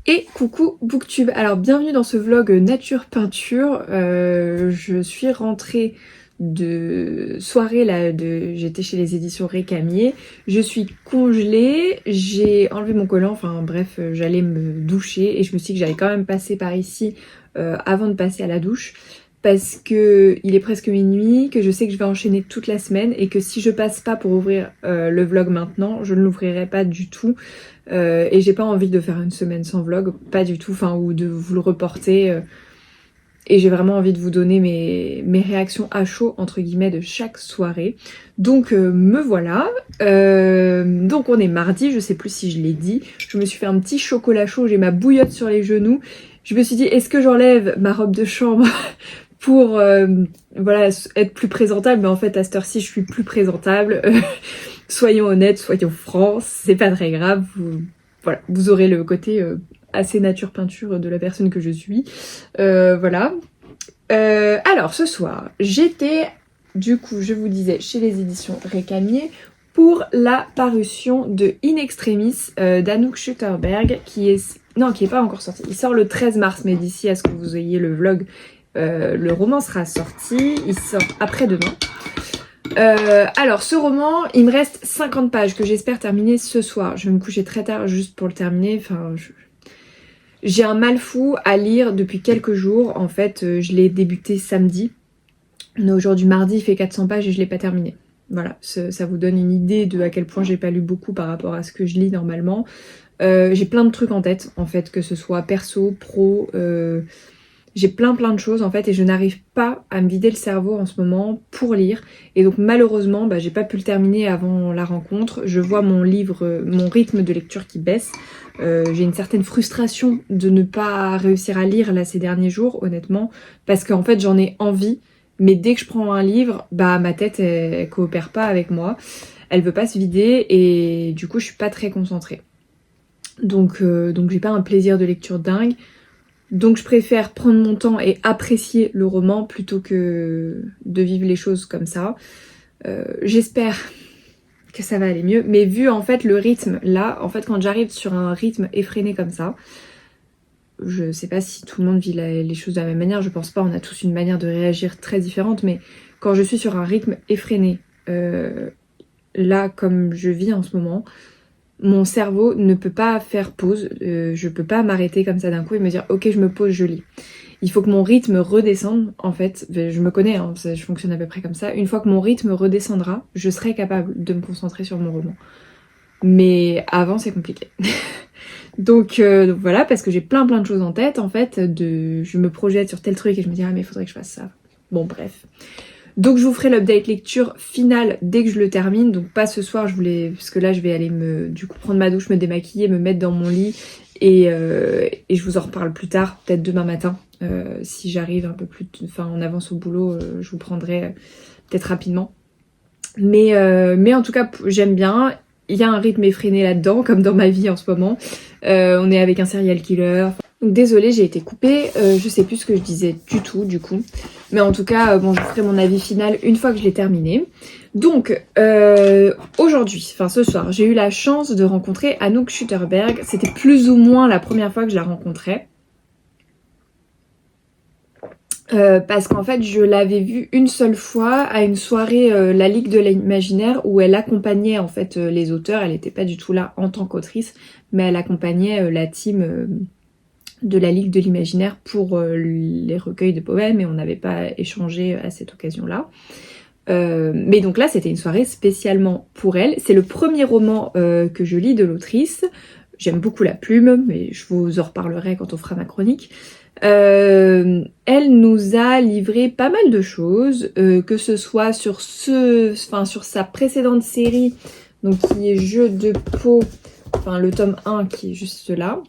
Et coucou Booktube, alors bienvenue dans ce vlog nature peinture. Je suis rentrée de soirée là, j'étais chez les éditions Récamier. Je suis congelée, j'ai enlevé mon collant, enfin bref, j'allais me doucher et je me suis dit que j'allais quand même passer par ici avant de passer à la douche. Parce que il est presque minuit, que je sais que je vais enchaîner toute la semaine et que si je passe pas pour ouvrir le vlog maintenant, je ne l'ouvrirai pas du tout. Et j'ai pas envie de faire une semaine sans vlog, pas du tout, enfin, ou de vous le reporter. Et j'ai vraiment envie de vous donner mes réactions à chaud, entre guillemets, de chaque soirée. Donc me voilà. Donc on est mardi, je sais plus si je l'ai dit. Je me suis fait un petit chocolat chaud, j'ai ma bouillotte sur les genoux. Je me suis dit, est-ce que j'enlève ma robe de chambre pour voilà, être plus présentable? Mais en fait, à cette heure-ci, je suis plus présentable. Soyons honnêtes, soyons francs, c'est pas très grave. Voilà, vous aurez le côté assez nature peinture de la personne que je suis. Voilà. Alors ce soir, j'étais, du coup, je vous disais, chez les éditions Récamier pour la parution de In Extremis d'Anouk Schutterberg, qui est pas encore sorti. Il sort le 13 mars, mais d'ici à ce que vous ayez le vlog, le roman sera sorti. Il sort après-demain. Alors ce roman, il me reste 50 pages que j'espère terminer ce soir. Je vais me coucher très tard juste pour le terminer. Enfin, j'ai un mal fou à lire depuis quelques jours. En fait, je l'ai débuté samedi. On est aujourd'hui mardi, il fait 400 pages et je l'ai pas terminé. Voilà, ça vous donne une idée de à quel point j'ai pas lu beaucoup par rapport à ce que je lis normalement. J'ai plein de trucs en tête, en fait, que ce soit perso, pro... J'ai plein de choses en fait et je n'arrive pas à me vider le cerveau en ce moment pour lire. Et donc malheureusement, j'ai pas pu le terminer avant la rencontre. Je vois mon rythme de lecture qui baisse. J'ai une certaine frustration de ne pas réussir à lire là ces derniers jours, honnêtement. Parce qu'en fait j'en ai envie. Mais dès que je prends un livre, ma tête elle coopère pas avec moi. Elle veut pas se vider et du coup je suis pas très concentrée. Donc j'ai pas un plaisir de lecture dingue. Donc je préfère prendre mon temps et apprécier le roman plutôt que de vivre les choses comme ça. J'espère que ça va aller mieux. Mais vu en fait le rythme là, en fait quand j'arrive sur un rythme effréné comme ça, je sais pas si tout le monde vit les choses de la même manière, je pense pas, on a tous une manière de réagir très différente, mais quand je suis sur un rythme effréné, là comme je vis en ce moment, mon cerveau ne peut pas faire pause, je peux pas m'arrêter comme ça d'un coup et me dire ok je me pose, je lis. Il faut que mon rythme redescende en fait, je me connais, hein, je fonctionne à peu près comme ça. Une fois que mon rythme redescendra, je serai capable de me concentrer sur mon roman. Mais avant c'est compliqué. Donc voilà, parce que j'ai plein de choses en tête en fait, je me projette sur tel truc et je me dis ah mais il faudrait que je fasse ça. Bon bref. Donc je vous ferai l'update lecture finale dès que je le termine, donc pas ce soir, parce que là je vais aller prendre ma douche, me démaquiller, me mettre dans mon lit et je vous en reparle plus tard, peut-être demain matin, si j'arrive un peu plus, en avance au boulot, je vous prendrai peut-être rapidement. Mais en tout cas j'aime bien, il y a un rythme effréné là-dedans, comme dans ma vie en ce moment, on est avec un serial killer. Donc désolée, j'ai été coupée, je sais plus ce que je disais du tout du coup. Mais en tout cas, je vous ferai mon avis final une fois que je l'ai terminé. Donc aujourd'hui, ce soir, j'ai eu la chance de rencontrer Anouk Schutterberg. C'était plus ou moins la première fois que je la rencontrais. Parce qu'en fait, je l'avais vue une seule fois à une soirée La Ligue de l'Imaginaire où elle accompagnait en fait les auteurs. Elle n'était pas du tout là en tant qu'autrice, mais elle accompagnait la team... de la Ligue de l'Imaginaire pour les recueils de poèmes et on n'avait pas échangé à cette occasion-là. Mais donc là, c'était une soirée spécialement pour elle. C'est le premier roman que je lis de l'autrice. J'aime beaucoup la plume, mais je vous en reparlerai quand on fera ma chronique. Elle nous a livré pas mal de choses, que ce soit sur sa précédente série, donc qui est Jeu de peau, le tome 1 qui est juste là.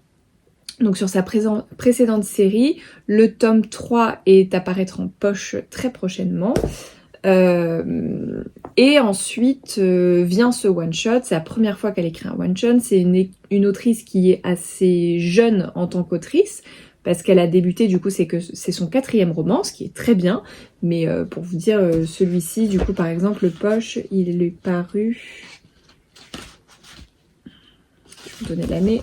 Donc sur sa précédente série, le tome 3 est à paraître en poche très prochainement. Et ensuite vient ce one-shot, c'est la première fois qu'elle écrit un one-shot, c'est une autrice qui est assez jeune en tant qu'autrice, parce qu'elle a débuté, du coup c'est son 4e roman, ce qui est très bien, mais pour vous dire, celui-ci, du coup par exemple, le poche, il est paru, je vais vous donner l'année,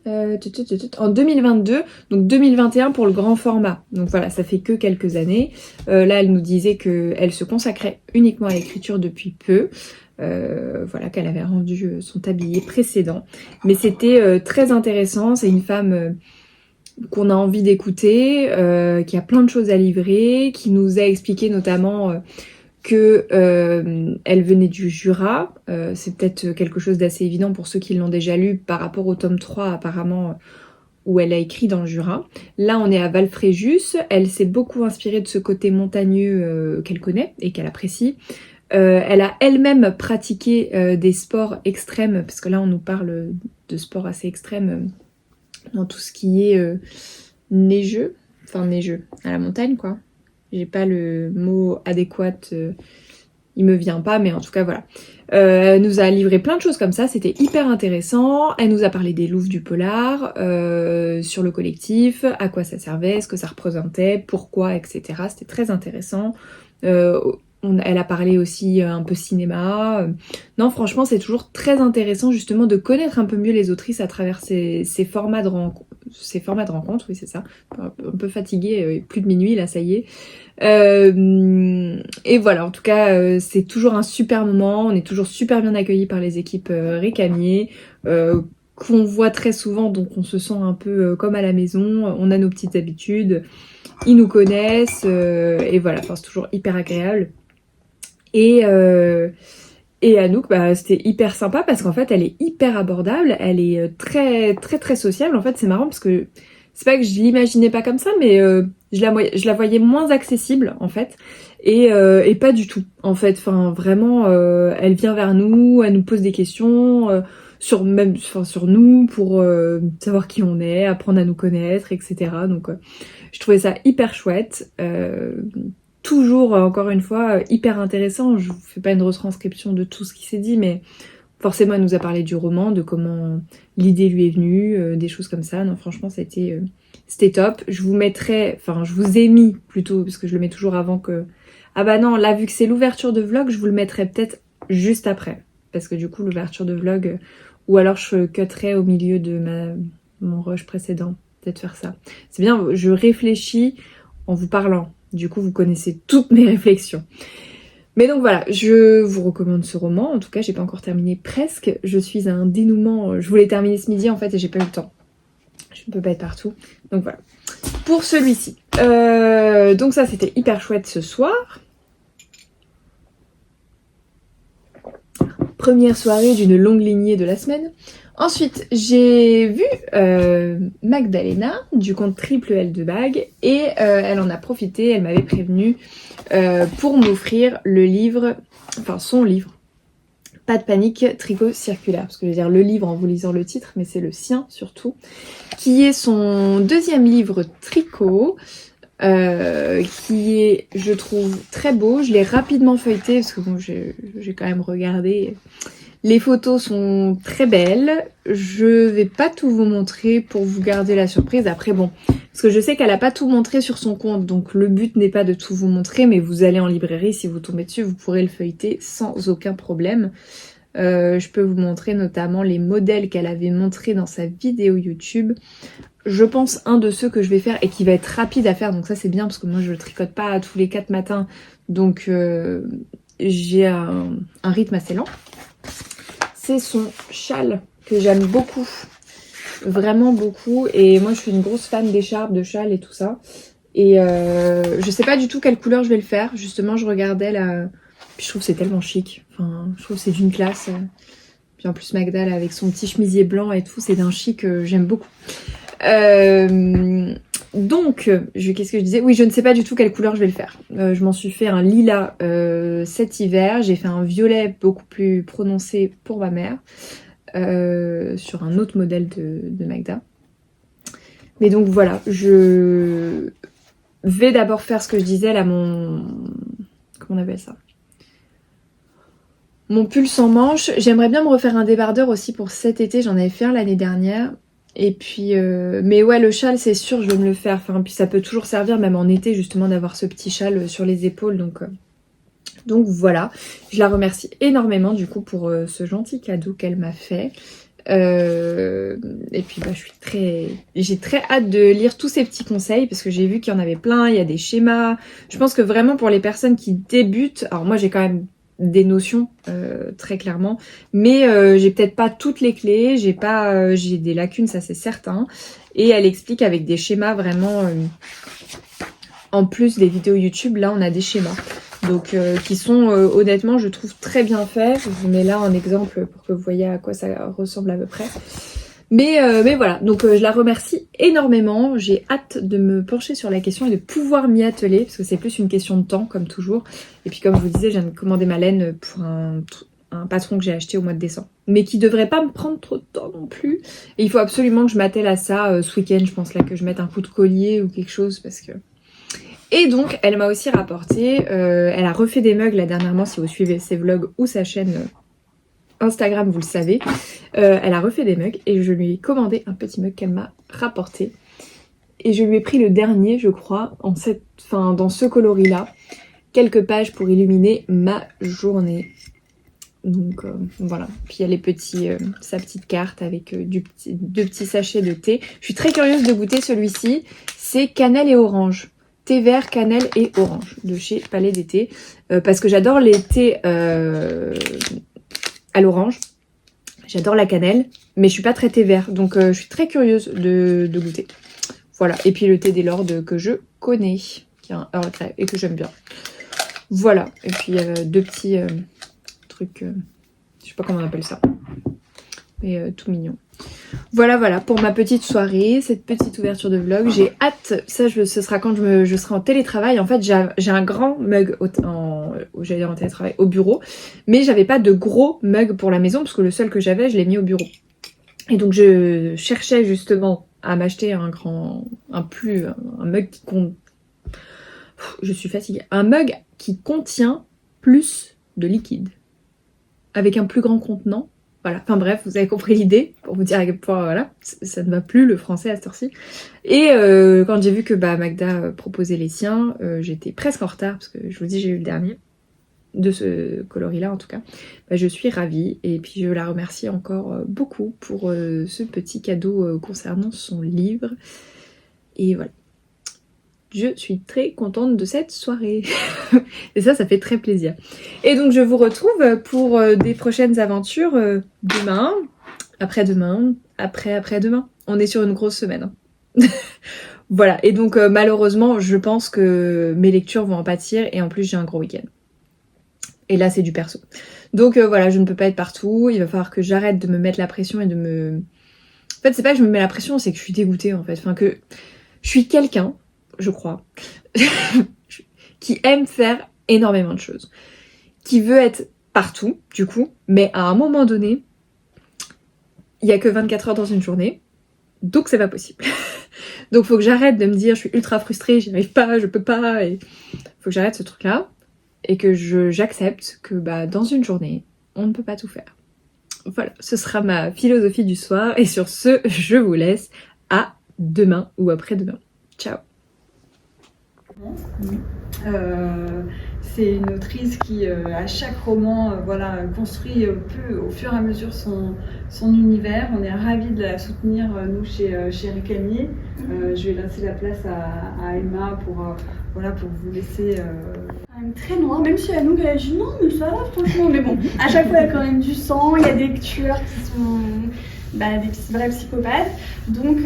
En 2022, donc 2021 pour le grand format. Donc voilà, ça fait que quelques années. Là, elle nous disait qu'elle se consacrait uniquement à l'écriture depuis peu. Voilà, qu'elle avait rendu son tablier précédent. Mais c'était très intéressant. C'est une femme qu'on a envie d'écouter, qui a plein de choses à livrer, qui nous a expliqué notamment que elle venait du Jura. C'est peut-être quelque chose d'assez évident pour ceux qui l'ont déjà lu par rapport au tome 3 apparemment où elle a écrit dans le Jura. Là on est à Valfréjus, elle s'est beaucoup inspirée de ce côté montagneux qu'elle connaît et qu'elle apprécie. Elle a elle-même pratiqué des sports extrêmes, parce que là on nous parle de sports assez extrêmes dans tout ce qui est neigeux, enfin neigeux, à la montagne quoi. J'ai pas le mot adéquat, il me vient pas, mais en tout cas voilà. Elle nous a livré plein de choses comme ça, c'était hyper intéressant. Elle nous a parlé des louves du polar, sur le collectif, à quoi ça servait, ce que ça représentait, pourquoi, etc. C'était très intéressant. Elle a parlé aussi un peu cinéma. Non, franchement, c'est toujours très intéressant justement de connaître un peu mieux les autrices à travers ces formats de rencontres, oui c'est ça. Un peu fatiguée, plus de minuit là, ça y est. Et voilà, en tout cas, c'est toujours un super moment. On est toujours super bien accueillis par les équipes récamier, qu'on voit très souvent, donc on se sent un peu comme à la maison. On a nos petites habitudes, ils nous connaissent, et voilà, enfin, c'est toujours hyper agréable. Et Anouk, bah, c'était hyper sympa parce qu'en fait, elle est hyper abordable, elle est très très très sociable. En fait, c'est marrant parce que c'est pas que je l'imaginais pas comme ça, mais je la voyais moins accessible en fait, et pas du tout en fait. Enfin, vraiment, elle vient vers nous, elle nous pose des questions sur nous pour savoir qui on est, apprendre à nous connaître, etc. Donc, je trouvais ça hyper chouette. Toujours, encore une fois, hyper intéressant. Je vous fais pas une retranscription de tout ce qui s'est dit, mais forcément, elle nous a parlé du roman, de comment l'idée lui est venue, des choses comme ça. Non, franchement, c'était top. Je vous ai mis plutôt, parce que je le mets toujours avant que... Ah bah non, là, vu que c'est l'ouverture de vlog, je vous le mettrai peut-être juste après. Parce que du coup, l'ouverture de vlog, ou alors je cutterai au milieu de mon rush précédent. Peut-être faire ça. C'est bien, je réfléchis en vous parlant. Du coup, vous connaissez toutes mes réflexions. Mais donc voilà, je vous recommande ce roman. En tout cas, j'ai pas encore terminé presque. Je suis à un dénouement. Je voulais terminer ce midi en fait et j'ai pas eu le temps. Je ne peux pas être partout. Donc voilà. Pour celui-ci. Donc ça, c'était hyper chouette ce soir. Première soirée d'une longue lignée de la semaine. Ensuite, j'ai vu Magdalena du compte Triple L de Bag et elle en a profité, elle m'avait prévenu pour m'offrir le livre, enfin son livre, Pas de panique, tricot circulaire. Parce que je veux dire le livre en vous lisant le titre, mais c'est le sien surtout, qui est son deuxième livre tricot, qui est, je trouve, très beau. Je l'ai rapidement feuilleté parce que bon, j'ai quand même regardé. Les photos sont très belles. Je vais pas tout vous montrer pour vous garder la surprise. Après bon, parce que je sais qu'elle a pas tout montré sur son compte, donc le but n'est pas de tout vous montrer, mais vous allez en librairie, si vous tombez dessus, vous pourrez le feuilleter sans aucun problème. Je peux vous montrer notamment les modèles qu'elle avait montrés dans sa vidéo YouTube. Je pense un de ceux que je vais faire et qui va être rapide à faire, donc ça c'est bien parce que moi je tricote pas tous les 4 matins, donc j'ai un rythme assez lent. C'est son châle que j'aime beaucoup, vraiment beaucoup, et moi je suis une grosse fan d'écharpes, de châles et tout ça, et je sais pas du tout quelle couleur je vais le faire. Justement je regardais là, puis je trouve que c'est tellement chic, enfin je trouve que c'est d'une classe, puis en plus Magda là, avec son petit chemisier blanc et tout, c'est d'un chic j'aime beaucoup. Donc, qu'est-ce que je disais? Oui, je ne sais pas du tout quelle couleur je vais le faire. Je m'en suis fait un lilas cet hiver. J'ai fait un violet beaucoup plus prononcé pour ma mère, sur un autre modèle de Magda. Mais donc voilà, je vais d'abord faire ce que je disais là, comment on appelle ça? Mon pull sans manches. J'aimerais bien me refaire un débardeur aussi pour cet été. J'en avais fait un l'année dernière. Et puis, mais ouais, le châle, c'est sûr, je vais me le faire. Enfin, puis ça peut toujours servir, même en été, justement, d'avoir ce petit châle sur les épaules. Donc voilà, je la remercie énormément, du coup, pour ce gentil cadeau qu'elle m'a fait. Et puis bah, j'ai très hâte de lire tous ces petits conseils parce que j'ai vu qu'il y en avait plein, il y a des schémas. Je pense que vraiment pour les personnes qui débutent, alors moi j'ai quand même des notions très clairement, mais j'ai peut-être pas toutes les clés, j'ai des lacunes, ça c'est certain. Et elle explique avec des schémas vraiment, en plus des vidéos YouTube, là on a des schémas. Donc qui sont honnêtement je trouve très bien faits. Je vous mets là un exemple pour que vous voyez à quoi ça ressemble à peu près. Mais voilà, donc je la remercie énormément. J'ai hâte de me pencher sur la question et de pouvoir m'y atteler, parce que c'est plus une question de temps, comme toujours. Et puis comme je vous disais, je viens de commander ma laine pour un patron que j'ai acheté au mois de décembre. Mais qui devrait pas me prendre trop de temps non plus. Et il faut absolument que je m'attelle à ça ce week-end, je pense là, que je mette un coup de collier ou quelque chose, parce que... Et donc, elle m'a aussi rapporté, elle a refait des mugs là dernièrement, si vous suivez ses vlogs ou sa chaîne Instagram, vous le savez. Elle a refait des mugs et je lui ai commandé un petit mug qu'elle m'a rapporté. Et je lui ai pris le dernier, je crois, dans ce coloris-là. Quelques pages pour illuminer ma journée. Donc voilà. Puis il y a les sa petite carte avec deux petits sachets de thé. Je suis très curieuse de goûter celui-ci. C'est cannelle et orange. Thé vert, cannelle et orange de chez Palais des Thés. Parce que j'adore les thés à l'orange. J'adore la cannelle, mais je suis pas très thé vert. Donc je suis très curieuse de goûter. Voilà. Et puis le thé des Lords que je connais, qui est un Earl Grey et que j'aime bien. Voilà. Et puis deux petits trucs, je sais pas comment on appelle ça. Mais tout mignon. Voilà pour ma petite soirée, cette petite ouverture de vlog. J'ai hâte, ce sera quand je serai en télétravail. En fait, j'ai un grand mug j'allais dire en télétravail, au bureau. Mais j'avais pas de gros mug pour la maison, parce que le seul que j'avais, je l'ai mis au bureau. Et donc je cherchais justement à m'acheter un mug qui compte... Je suis fatiguée. Un mug qui contient plus de liquide. Avec un plus grand contenant. Voilà, enfin bref, vous avez compris l'idée, pour vous dire à quel point, voilà, ça ne va plus le français à cette heure-ci. Et quand j'ai vu que Magda proposait les siens, j'étais presque en retard, parce que je vous dis, j'ai eu le dernier, de ce coloris-là en tout cas. Je suis ravie, et puis je la remercie encore beaucoup pour ce petit cadeau concernant son livre. Et voilà. Je suis très contente de cette soirée. Et ça fait très plaisir. Et donc je vous retrouve pour des prochaines aventures demain, après-demain, après-après-demain. On est sur une grosse semaine. Voilà. Et donc malheureusement, je pense que mes lectures vont en pâtir. Et en plus, j'ai un gros week-end. Et là, c'est du perso. Donc voilà, je ne peux pas être partout. Il va falloir que j'arrête de me mettre la pression et de me... En fait, c'est pas que je me mets la pression, c'est que je suis dégoûtée en fait. Enfin, que je suis quelqu'un, je crois, qui aime faire énormément de choses, qui veut être partout, du coup, mais à un moment donné, il n'y a que 24 heures dans une journée, donc c'est pas possible. Donc faut que j'arrête de me dire, je suis ultra frustrée, j'y arrive pas, je peux pas, et faut que j'arrête ce truc-là, et que j'accepte que dans une journée, on ne peut pas tout faire. Voilà, ce sera ma philosophie du soir, et sur ce, je vous laisse à demain ou après-demain. Ciao. C'est une autrice qui, à chaque roman, construit peu, au fur et à mesure son univers. On est ravis de la soutenir, nous, chez Récamier. Je vais laisser la place à Emma pour vous laisser... Quand même très noir, même si Anouk elle dit non, mais ça va, franchement. Mais bon, à chaque fois, il y a quand même du sang, il y a des tueurs qui sont... des vrais psychopathes. Donc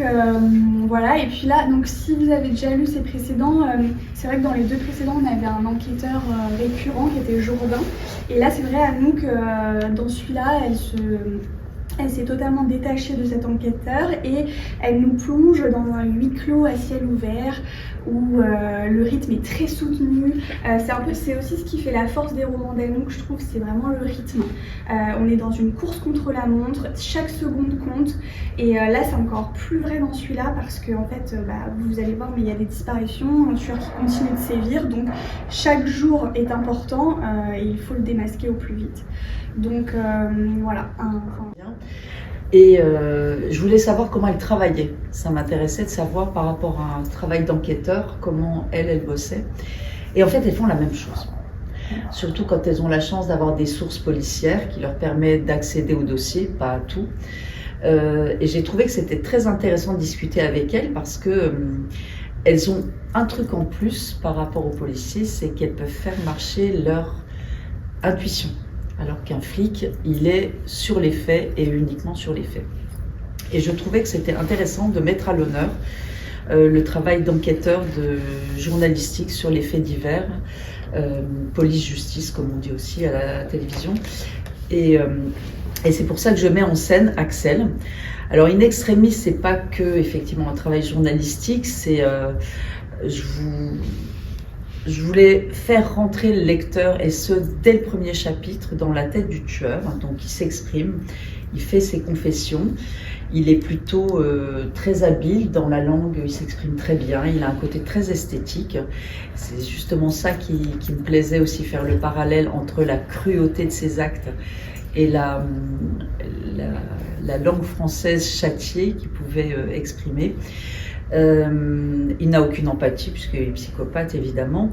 voilà, et puis là, donc si vous avez déjà lu ces précédents, c'est vrai que dans les deux précédents, on avait un enquêteur récurrent qui était Jourdain. Et là, c'est vrai, Anouk, dans celui-là, elle s'est totalement détachée de cet enquêteur et elle nous plonge dans un huis clos à ciel ouvert où le rythme est très soutenu. C'est aussi ce qui fait la force des romans d'Anouk, je trouve, c'est vraiment le rythme. On est dans une course contre la montre, chaque seconde compte. Et là, c'est encore plus vrai dans celui-là parce que, en fait, vous allez voir, mais il y a des disparitions, un tueur qui continue de sévir. Donc, chaque jour est important et il faut le démasquer au plus vite. Donc, voilà. Et je voulais savoir comment elle travaillait. Ça m'intéressait de savoir par rapport à un travail d'enquêteur, comment elle bossait. Et en fait, elles font la même chose. Surtout quand elles ont la chance d'avoir des sources policières qui leur permettent d'accéder au dossier, pas à tout. Et j'ai trouvé que c'était très intéressant de discuter avec elles parce que elles ont un truc en plus par rapport aux policiers, c'est qu'elles peuvent faire marcher leur intuition. Alors qu'un flic, il est sur les faits et uniquement sur les faits. Et je trouvais que c'était intéressant de mettre à l'honneur le travail d'enquêteur journalistique sur les faits divers, police-justice comme on dit aussi à la télévision. Et c'est pour ça que je mets en scène Axel. Alors In Extremis, c'est pas que effectivement un travail journalistique, c'est je voulais faire rentrer le lecteur, et ce dès le premier chapitre, dans la tête du tueur. Donc il s'exprime, il fait ses confessions. Il est plutôt très habile dans la langue, il s'exprime très bien, il a un côté très esthétique. C'est justement ça qui me plaisait aussi, faire le parallèle entre la cruauté de ses actes et la langue française châtiée qu'il pouvait exprimer. Il n'a aucune empathie puisqu'il est psychopathe évidemment.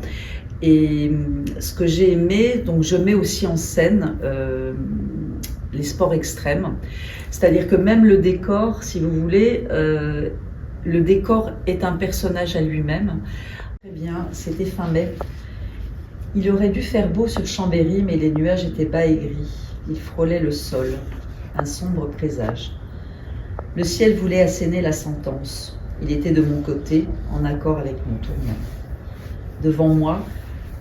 Et ce que j'ai aimé, donc je mets aussi en scène les sports extrêmes. C'est-à-dire que même le décor, si vous voulez, le décor est un personnage à lui-même. Très bien, c'était fin mai. Il aurait dû faire beau sur Chambéry, mais les nuages étaient bas et gris. Ils frôlaient le sol, un sombre présage. Le ciel voulait asséner la sentence. Il était de mon côté, en accord avec mon tourment. Devant moi,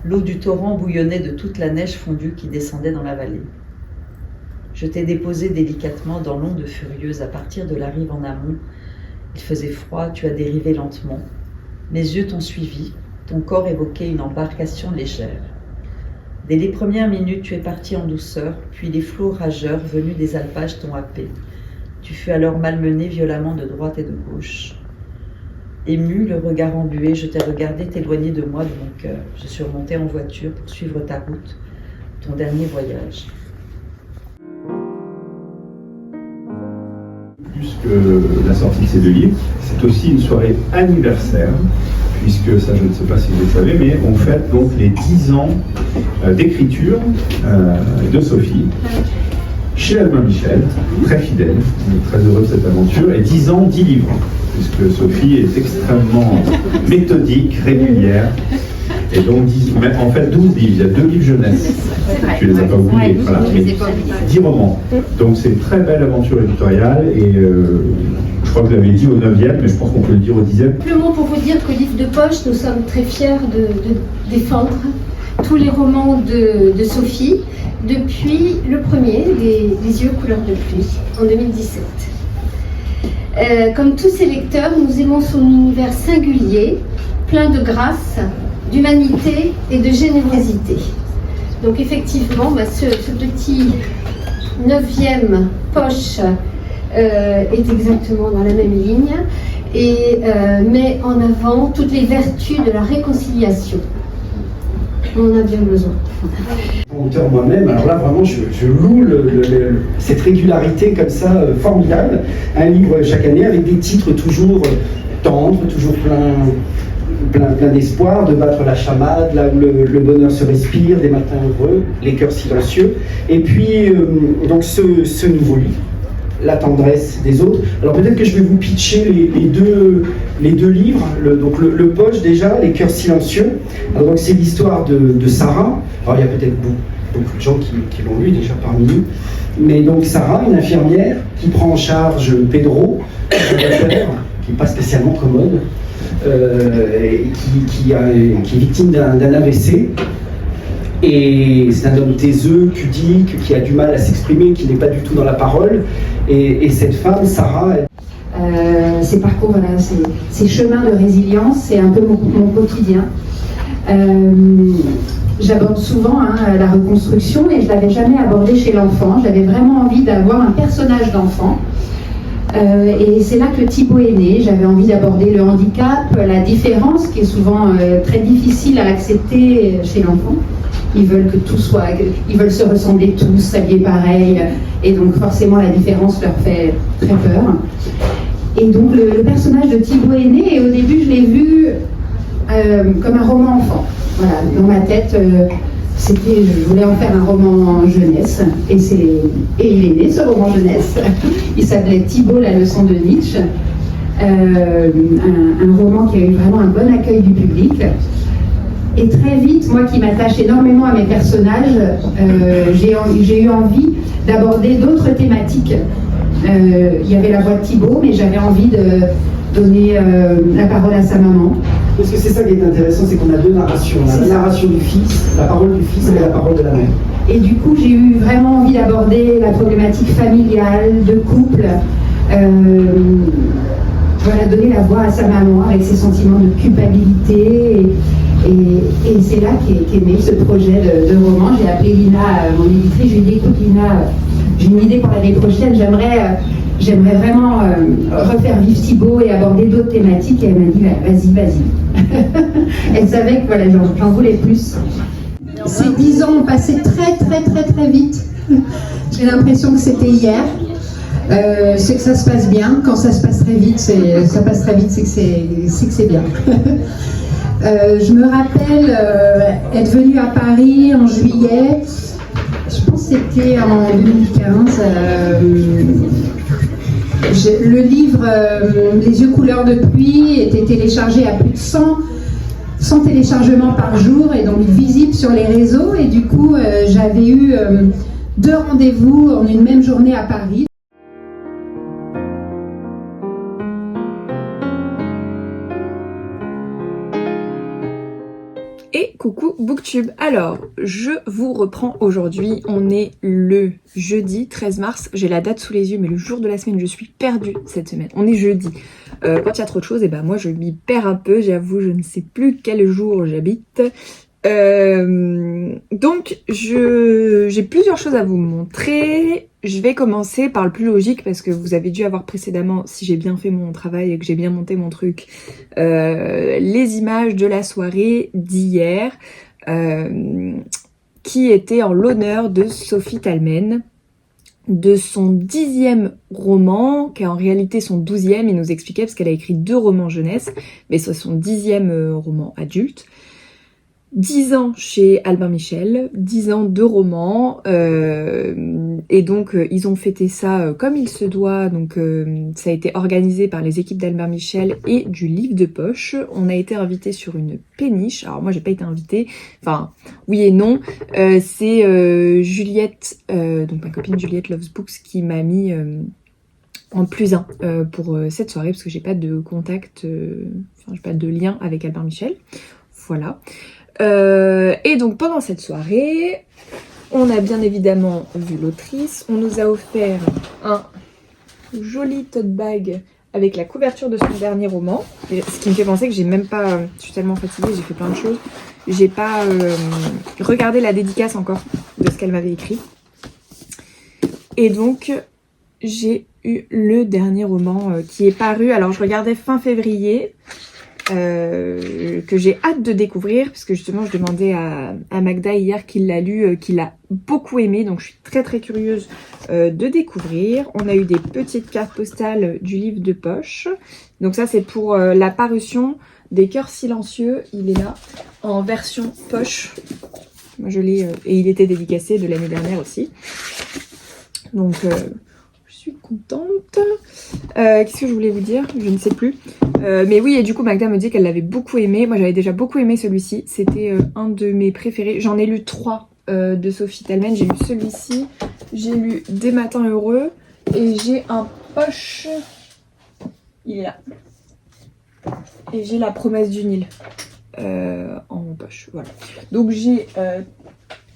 l'eau du torrent bouillonnait de toute la neige fondue qui descendait dans la vallée. Je t'ai déposé délicatement dans l'onde furieuse à partir de la rive en amont. Il faisait froid, tu as dérivé lentement. Mes yeux t'ont suivi, ton corps évoquait une embarcation légère. Dès les premières minutes, tu es parti en douceur, puis les flots rageurs venus des alpages t'ont happé. Tu fus alors malmené violemment de droite et de gauche. Ému, le regard embué, je t'ai regardé t'éloigner de moi, de mon cœur. Je suis remontée en voiture pour suivre ta route, ton dernier voyage. Puisque la sortie de ces deux livres, c'est aussi une soirée anniversaire, puisque ça, je ne sais pas si vous le savez, mais on fête donc les 10 ans d'écriture de Sophie, chez Albin Michel, très fidèle, on est très heureux de cette aventure, et 10 ans, 10 livres, puisque Sophie est extrêmement méthodique, régulière, et donc en fait 12 livres, il y a 2 livres jeunesse, tu les as pas oubliés, voilà, 10 romans, donc c'est une très belle aventure éditoriale, et je crois que vous l'avez dit au 9e, mais je pense qu'on peut le dire au 10e. Simplement pour vous dire qu'au livre de poche, nous sommes très fiers de défendre tous les romans de Sophie, depuis le premier, Les yeux couleur de pluie, en 2017. Comme tous ses lecteurs, nous aimons son univers singulier, plein de grâce, d'humanité et de générosité. Donc effectivement, ce petit 9e poche est exactement dans la même ligne et met en avant toutes les vertus de la réconciliation. On en a bien besoin. Auteur moi-même, alors là vraiment je loue cette régularité comme ça formidable. Un livre chaque année avec des titres toujours tendres, toujours plein d'espoir, de battre la chamade, là où le bonheur se respire, des matins heureux, les cœurs silencieux. Et puis donc ce nouveau livre, La tendresse des autres. Alors peut-être que je vais vous pitcher les deux livres. Donc le poche déjà, Les cœurs silencieux. Alors donc c'est l'histoire de Sarah. Alors il y a peut-être beaucoup de gens qui l'ont lu déjà parmi nous. Mais donc Sarah, une infirmière qui prend en charge Pedro, son père, qui n'est pas spécialement commode, qui est victime d'un AVC. Et c'est un homme taiseux, pudique, qui a du mal à s'exprimer, qui n'est pas du tout dans la parole. Et cette femme, Sarah... Ces parcours, voilà, ces chemins de résilience, c'est un peu mon quotidien. J'aborde souvent la reconstruction et je ne l'avais jamais abordé chez l'enfant. J'avais vraiment envie d'avoir un personnage d'enfant. Et c'est là que Thibaut est né. J'avais envie d'aborder le handicap, la différence qui est souvent très difficile à accepter chez l'enfant. Ils veulent que tout soit, ils veulent se ressembler tous, s'habiller pareil, et donc forcément la différence leur fait très peur. Et donc le personnage de Thibaut est né, et au début je l'ai vu comme un roman enfant. Voilà, dans ma tête, je voulais en faire un roman jeunesse, et il est né ce roman jeunesse. Il s'appelait Thibaut, la leçon de Nietzsche. Un roman qui a eu vraiment un bon accueil du public. Et très vite, moi qui m'attache énormément à mes personnages, j'ai eu envie d'aborder d'autres thématiques. Il y avait la voix de Thibaut, mais j'avais envie de donner la parole à sa maman. Parce que c'est ça qui est intéressant, c'est qu'on a deux narrations. La narration du fils, la parole du fils et la parole de la mère. Et du coup, j'ai eu vraiment envie d'aborder la problématique familiale, de couple. Voilà, donner la voix à sa maman avec ses sentiments de culpabilité. Et c'est là qu'est né ce projet de roman. J'ai appelé Lina, mon éditrice, je lui ai dit, écoute Lina, j'ai une idée pour l'année prochaine, j'aimerais vraiment refaire vivre Thibaut et aborder d'autres thématiques. Et elle m'a dit, vas-y. Elle savait que voilà, j'en voulais plus. Ces 10 ans ont passé très vite. J'ai l'impression que c'était hier. C'est que ça se passe bien. Quand ça se passe très vite, c'est que c'est bien. Je me rappelle être venue à Paris en juillet. Je pense que c'était en 2015. Le livre Les yeux couleur de pluie était téléchargé à plus de 100 téléchargements par jour et donc visible sur les réseaux. Et du coup, j'avais eu 2 rendez-vous en une même journée à Paris. Et coucou Booktube. Alors, je vous reprends aujourd'hui. On est le jeudi 13 mars. J'ai la date sous les yeux, mais le jour de la semaine, je suis perdue cette semaine. On est jeudi. Quand il y a trop de choses, et ben moi je m'y perds un peu. J'avoue, je ne sais plus quel jour j'habite. Donc, j'ai plusieurs choses à vous montrer. Je vais commencer par le plus logique parce que vous avez dû avoir précédemment, si j'ai bien fait mon travail et que j'ai bien monté mon truc, les images de la soirée d'hier qui était en l'honneur de Sophie Talmen, de son 10e roman, qui est en réalité son 12e, il nous expliquait, parce qu'elle a écrit 2 romans jeunesse, mais c'est son 10e roman adulte. 10 ans chez Albin Michel, 10 ans de romans, et donc ils ont fêté ça comme il se doit, donc ça a été organisé par les équipes d'Albin Michel et du Livre de Poche. On a été invité sur une péniche, alors moi j'ai pas été invitée, enfin oui et non, c'est Juliette, donc ma copine Juliette Loves Books qui m'a mis en +1 pour cette soirée, parce que j'ai pas de contact, j'ai pas de lien avec Albin Michel, voilà. Et donc pendant cette soirée, on a bien évidemment vu l'autrice, on nous a offert un joli tote bag avec la couverture de son dernier roman, et ce qui me fait penser que j'ai même pas, je suis tellement fatiguée, j'ai fait plein de choses, j'ai pas regardé la dédicace encore de ce qu'elle m'avait écrit. Et donc j'ai eu le dernier roman qui est paru, alors je regardais fin février, que j'ai hâte de découvrir, puisque justement je demandais à Magda hier qu'il l'a lu, qu'il a beaucoup aimé, donc je suis très curieuse de découvrir. On a eu des petites cartes postales du Livre de Poche, donc ça c'est pour la parution des Cœurs silencieux, il est là en version poche, moi je l'ai, et il était dédicacé de l'année dernière aussi, donc je suis contente. Qu'est-ce que je voulais vous dire? Je ne sais plus. Mais oui, et du coup, Magda me dit qu'elle l'avait beaucoup aimé. Moi, j'avais déjà beaucoup aimé celui-ci. C'était un de mes préférés. J'en ai lu 3 de Sophie Talmen. J'ai lu celui-ci, j'ai lu Des matins heureux, et j'ai un poche. Il est là. Et j'ai La promesse du Nil en poche. Voilà. Donc, j'ai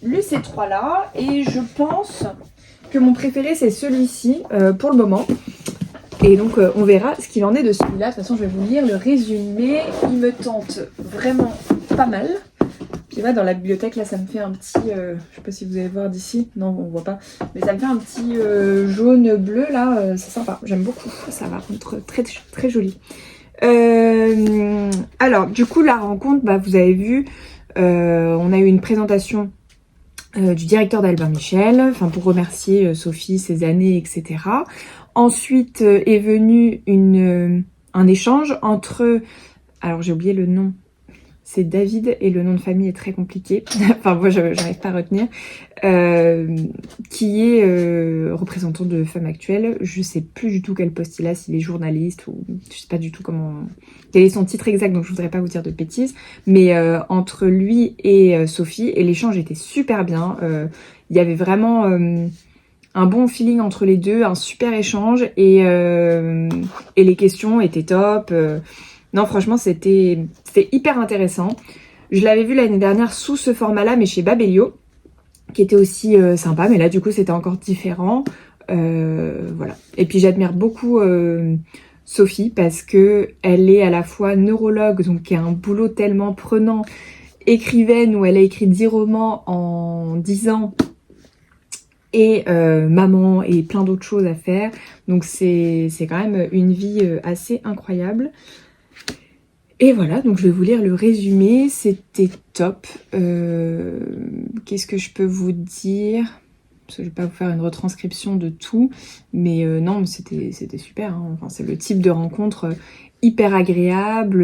lu ces 3-là, et je pense que mon préféré c'est celui-ci pour le moment, et donc on verra ce qu'il en est de celui-là. De toute façon je vais vous lire le résumé, il me tente vraiment pas mal. Puis voilà, dans la bibliothèque là ça me fait un petit, je sais pas si vous allez voir d'ici, non on voit pas, mais ça me fait un petit jaune bleu là, c'est sympa, j'aime beaucoup, ça va rendre très joli. Alors du coup la rencontre, bah, vous avez vu, on a eu une présentation du directeur d'Albin Michel, enfin pour remercier Sophie, ses années, etc. Ensuite est venu un échange entre, alors j'ai oublié le nom, c'est David et le nom de famille est très compliqué, enfin moi j'arrive pas à retenir, qui est représentant de Femmes Actuelles. Je sais plus du tout quel poste il a, s'il est journaliste ou je sais pas du tout quel est son titre exact, donc je voudrais pas vous dire de bêtises, mais entre lui et Sophie, et l'échange était super bien, il y avait vraiment un bon feeling entre les deux, un super échange, et les questions étaient top. Non, franchement, c'était hyper intéressant. Je l'avais vu l'année dernière sous ce format-là, mais chez Babelio, qui était aussi sympa, mais là, du coup, c'était encore différent. Voilà. Et puis, j'admire beaucoup Sophie, parce que elle est à la fois neurologue, donc qui a un boulot tellement prenant, écrivaine, où elle a écrit 10 romans en 10 ans, et maman, et plein d'autres choses à faire. Donc, c'est quand même une vie assez incroyable. Et voilà, donc je vais vous lire le résumé, c'était top. Qu'est-ce que je peux vous dire? Parce que je vais pas vous faire une retranscription de tout, mais non, c'était super, hein. Enfin, c'est le type de rencontre hyper agréable.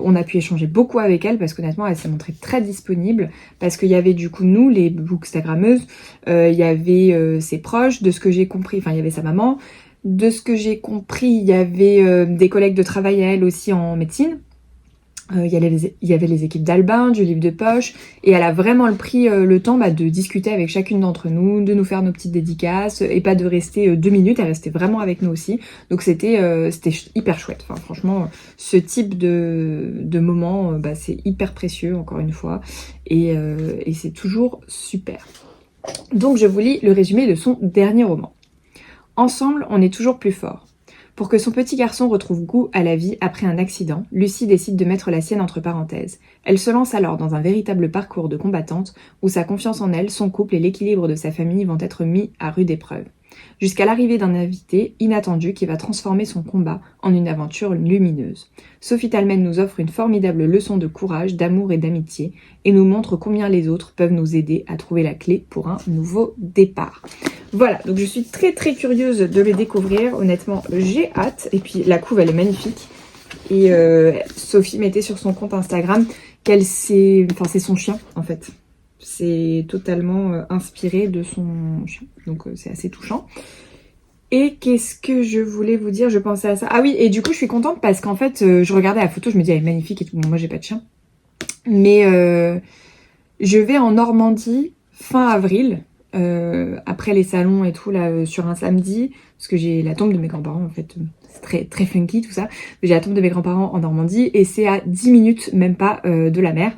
On a pu échanger beaucoup avec elle, parce qu'honnêtement, elle s'est montrée très disponible, parce qu'il y avait du coup nous, les bookstagrammeuses, il y avait ses proches, de ce que j'ai compris, enfin il y avait sa maman, de ce que j'ai compris, il y avait des collègues de travail à elle aussi en médecine. Il y avait les équipes d'Albin, du livre de poche, et elle a vraiment pris le temps de discuter avec chacune d'entre nous, de nous faire nos petites dédicaces, et pas de rester 2 minutes, elle restait vraiment avec nous aussi. Donc c'était hyper chouette. Enfin, franchement, ce type de moment, c'est hyper précieux, encore une fois, et c'est toujours super. Donc je vous lis le résumé de son dernier roman. Ensemble, on est toujours plus fort. Pour que son petit garçon retrouve goût à la vie après un accident, Lucie décide de mettre la sienne entre parenthèses. Elle se lance alors dans un véritable parcours de combattante où sa confiance en elle, son couple et l'équilibre de sa famille vont être mis à rude épreuve. Jusqu'à l'arrivée d'un invité inattendu qui va transformer son combat en une aventure lumineuse. Sophie Talmen nous offre une formidable leçon de courage, d'amour et d'amitié et nous montre combien les autres peuvent nous aider à trouver la clé pour un nouveau départ. Voilà, donc je suis très très curieuse de les découvrir, honnêtement j'ai hâte, et puis la couve elle est magnifique, et Sophie mettait sur son compte Instagram c'est son chien en fait, c'est totalement inspiré de son chien, donc c'est assez touchant. Et qu'est-ce que je voulais vous dire, je pensais à ça, ah oui, et du coup je suis contente parce qu'en fait je regardais la photo, je me dis elle est magnifique et tout, bon, moi j'ai pas de chien, mais je vais en Normandie fin avril, après les salons et tout là sur un samedi, parce que j'ai la tombe de mes grands-parents en fait, c'est très très funky tout ça, mais j'ai la tombe de mes grands-parents en Normandie et c'est à 10 minutes même pas de la mer,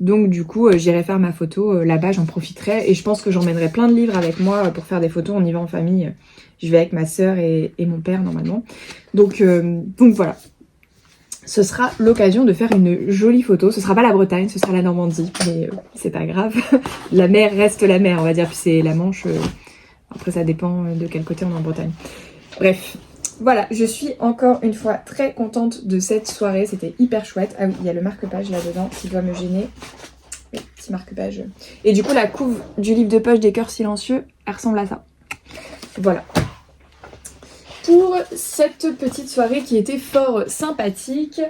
donc du coup j'irai faire ma photo là-bas, j'en profiterai, et je pense que j'emmènerai plein de livres avec moi pour faire des photos, on y va en famille, je vais avec ma sœur et mon père normalement, donc voilà. Ce sera l'occasion de faire une jolie photo. Ce sera pas la Bretagne, ce sera la Normandie, mais c'est pas grave. La mer reste la mer, on va dire, puis c'est la Manche. Après, ça dépend de quel côté on est en Bretagne. Bref, voilà, je suis encore une fois très contente de cette soirée. C'était hyper chouette. Ah oui, il y a le marque-page là-dedans qui doit me gêner. Oui, petit marque-page. Et du coup, la couve du livre de poche des cœurs silencieux, elle ressemble à ça. Voilà. Pour cette petite soirée qui était fort sympathique.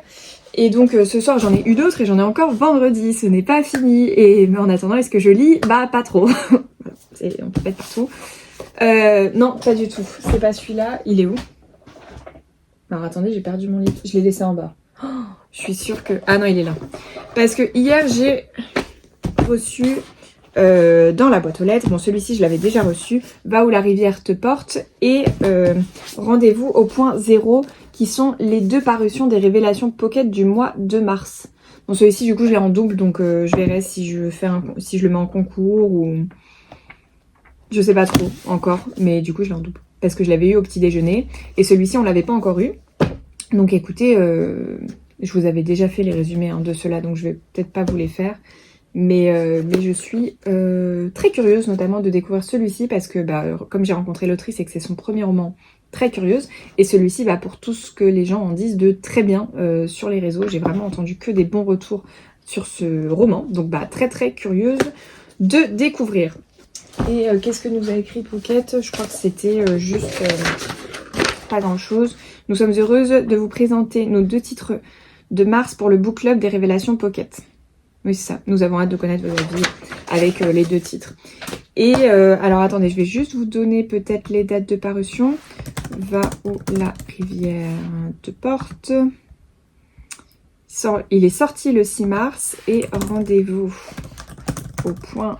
Et donc ce soir j'en ai eu d'autres et j'en ai encore vendredi, ce n'est pas fini. Mais en attendant, est-ce que je lis? Bah pas trop. On peut pas être partout. Non, pas du tout. C'est pas celui-là. Il est où? Alors attendez, j'ai perdu mon livre. Je l'ai laissé en bas. Oh, je suis sûre que... Ah non, il est là. Parce que hier j'ai reçu... dans la boîte aux lettres, bon celui-ci je l'avais déjà reçu, Va où la rivière te porte, et Rendez-vous au point 0, qui sont les 2 parutions des révélations Pocket du mois de mars. Bon celui-ci du coup je l'ai en double, donc je verrai si je le mets en concours ou... Je sais pas trop encore, mais du coup je l'ai en double. Parce que je l'avais eu au petit déjeuner, et celui-ci on l'avait pas encore eu. Donc écoutez, je vous avais déjà fait les résumés de ceux-là, donc je vais peut-être pas vous les faire. Mais je suis très curieuse notamment de découvrir celui-ci parce que comme j'ai rencontré l'autrice et que c'est son premier roman, très curieuse. Et celui-ci, pour tout ce que les gens en disent de très bien sur les réseaux, j'ai vraiment entendu que des bons retours sur ce roman. Donc très très curieuse de découvrir. Et qu'est-ce que nous a écrit Pocket? Je crois que c'était juste pas grand-chose. Nous sommes heureuses de vous présenter nos 2 titres de mars pour le book club des révélations Pocket. Oui, c'est ça. Nous avons hâte de connaître vos avis avec les 2 titres. Et alors attendez, je vais juste vous donner peut-être les dates de parution. Va où la rivière te porte. Il est sorti le 6 mars et rendez-vous au point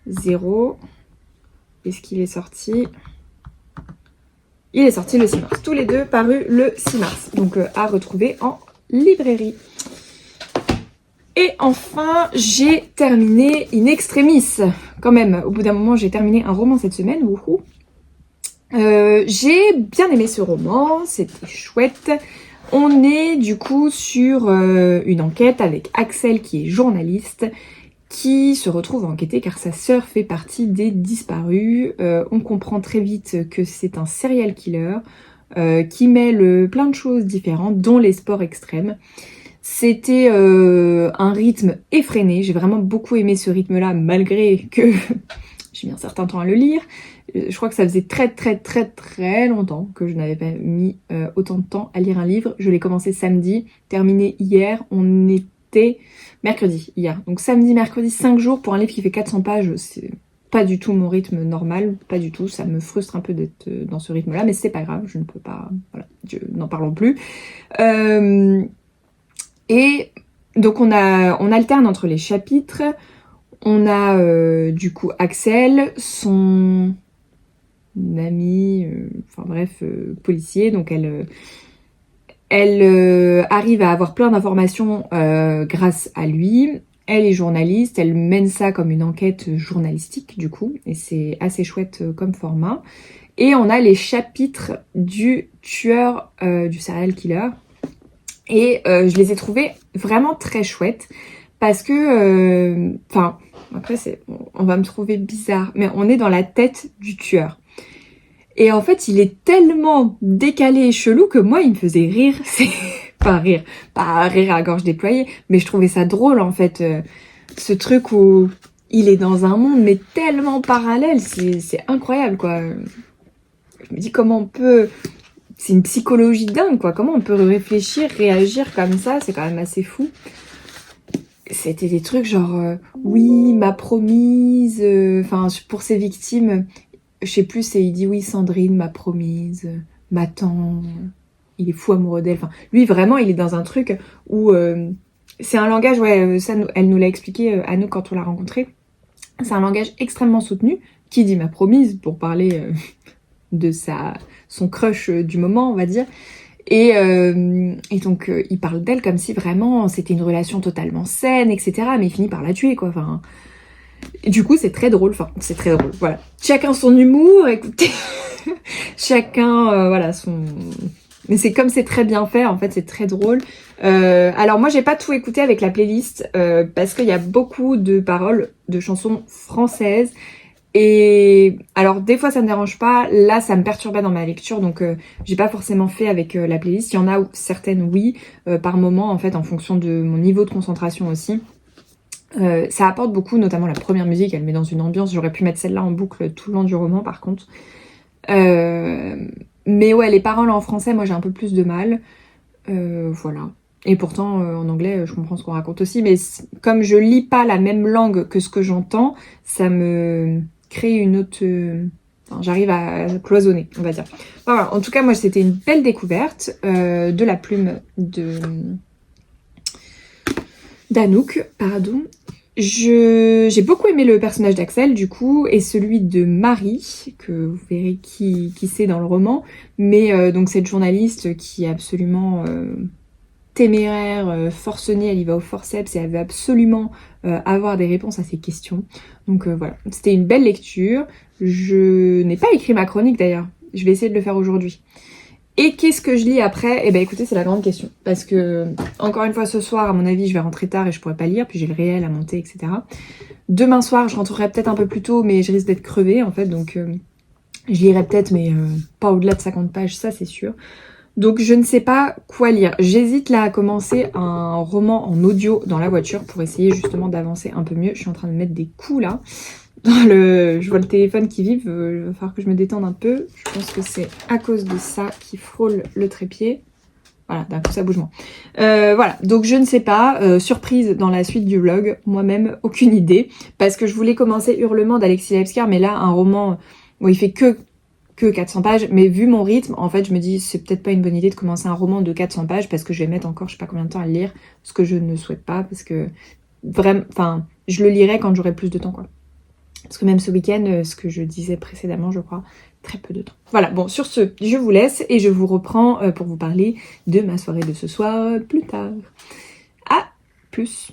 0. Est-ce qu'il est sorti? Il est sorti le 6 mars. Tous les deux parus le 6 mars. Donc à retrouver en librairie. Et enfin, j'ai terminé In Extremis. Quand même, au bout d'un moment, j'ai terminé un roman cette semaine. Wouhou. J'ai bien aimé ce roman, c'était chouette. On est du coup sur une enquête avec Axel qui est journaliste, qui se retrouve à enquêter car sa sœur fait partie des disparus. On comprend très vite que c'est un serial killer qui mêle plein de choses différentes, dont les sports extrêmes. C'était un rythme effréné, j'ai vraiment beaucoup aimé ce rythme-là, malgré que j'ai mis un certain temps à le lire. Je crois que ça faisait très longtemps que je n'avais pas mis autant de temps à lire un livre. Je l'ai commencé samedi, terminé hier, on était mercredi hier. Donc samedi, mercredi, 5 jours pour un livre qui fait 400 pages, c'est pas du tout mon rythme normal, pas du tout. Ça me frustre un peu d'être dans ce rythme-là, mais c'est pas grave, je ne peux pas... Voilà, n'en parlons plus. Et donc on alterne entre les chapitres. On a du coup Axel, son ami, enfin bref, policier. Donc elle arrive à avoir plein d'informations grâce à lui. Elle est journaliste, elle mène ça comme une enquête journalistique du coup. Et c'est assez chouette comme format. Et on a les chapitres du tueur, du serial killer. Et je les ai trouvés vraiment très chouettes parce que, enfin, après on va me trouver bizarre, mais on est dans la tête du tueur. Et en fait, il est tellement décalé et chelou que moi, il me faisait rire. Pas rire à gorge déployée, mais je trouvais ça drôle en fait, ce truc où il est dans un monde mais tellement parallèle, c'est incroyable quoi. Je me dis comment on peut... C'est une psychologie dingue, quoi. Comment on peut réfléchir, réagir comme ça? C'est quand même assez fou. C'était des trucs genre, oui, ma promise... Enfin, pour ses victimes, je sais plus, il dit, oui, Sandrine, ma promise, m'attend, il est fou amoureux d'elle. Enfin, lui, vraiment, il est dans un truc où... c'est un langage, ouais, ça, elle nous l'a expliqué à nous quand on l'a rencontré. C'est un langage extrêmement soutenu. Qui dit ma promise, pour parler de son crush du moment, on va dire. Et donc, il parle d'elle comme si vraiment c'était une relation totalement saine, etc. Mais il finit par la tuer, quoi. Enfin, et du coup, c'est très drôle. Enfin, c'est très drôle, voilà. Chacun son humour, écoutez. Chacun, voilà, son... Mais c'est comme c'est très bien fait, en fait, c'est très drôle. Alors moi, j'ai pas tout écouté avec la playlist, parce qu'il y a beaucoup de paroles de chansons françaises. Et alors des fois ça me dérange pas, là ça me perturbait dans ma lecture, donc j'ai pas forcément fait avec la playlist. Il y en a certaines oui, par moment en fait en fonction de mon niveau de concentration aussi. Ça apporte beaucoup, notamment la première musique, elle met dans une ambiance. J'aurais pu mettre celle-là en boucle tout le long du roman par contre. Mais ouais, les paroles en français, moi j'ai un peu plus de mal. Voilà. Et pourtant en anglais je comprends ce qu'on raconte aussi, mais comme je lis pas la même langue que ce que j'entends, ça me crée une autre... Enfin, j'arrive à cloisonner, on va dire. Voilà, en tout cas, moi, c'était une belle découverte de la plume d'Anouk, pardon. J'ai beaucoup aimé le personnage d'Axel, du coup, et celui de Marie, que vous verrez qui c'est dans le roman. Mais donc, cette journaliste qui est absolument... téméraire, forcenée, elle y va au forceps et elle veut absolument avoir des réponses à ses questions. Donc voilà, c'était une belle lecture. Je n'ai pas écrit ma chronique d'ailleurs, je vais essayer de le faire aujourd'hui. Et qu'est-ce que je lis après? Eh ben écoutez, c'est la grande question. Parce que, encore une fois, ce soir, à mon avis, je vais rentrer tard et je pourrai pas lire, puis j'ai le réel à monter, etc. Demain soir, je rentrerai peut-être un peu plus tôt, mais je risque d'être crevée en fait, donc je lirai peut-être, mais pas au-delà de 50 pages, ça c'est sûr. Donc je ne sais pas quoi lire. J'hésite là à commencer un roman en audio dans la voiture pour essayer justement d'avancer un peu mieux. Je suis en train de mettre des coups là. Je vois le téléphone qui vibre, il va falloir que je me détende un peu. Je pense que c'est à cause de ça qui frôle le trépied. Voilà, d'un coup ça bouge moins. Voilà, donc je ne sais pas, surprise dans la suite du vlog, moi-même aucune idée, parce que je voulais commencer Hurlement d'Alexis Lebsker, mais là un roman, bon il fait que 400 pages, mais vu mon rythme, en fait je me dis c'est peut-être pas une bonne idée de commencer un roman de 400 pages, parce que je vais mettre encore je sais pas combien de temps à le lire, ce que je ne souhaite pas, parce que vraiment, enfin je le lirai quand j'aurai plus de temps quoi. Parce que même ce week-end, ce que je disais précédemment je crois, très peu de temps. Voilà, bon, sur ce, je vous laisse et je vous reprends pour vous parler de ma soirée de ce soir plus tard. À plus.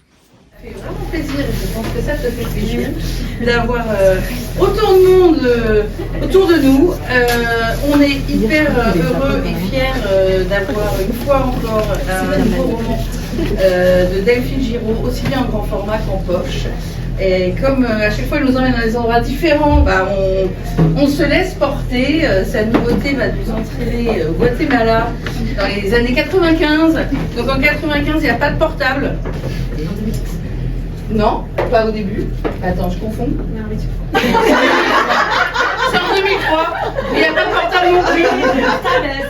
Ça fait vraiment plaisir, et je pense que ça te fait plaisir, d'avoir autant de monde autour de nous. On est hyper heureux et fiers d'avoir une fois encore un nouveau roman de Delphine Giraud, aussi bien en grand format qu'en poche. Et comme à chaque fois, elle nous emmène dans des endroits différents, bah, on se laisse porter. Sa nouveauté va nous entraîner au Guatemala dans les années 95. Donc en 95, il n'y a pas de portable. Non, pas au début. Attends, je confonds. C'est en 2003. Il n'y a pas de portable non plus.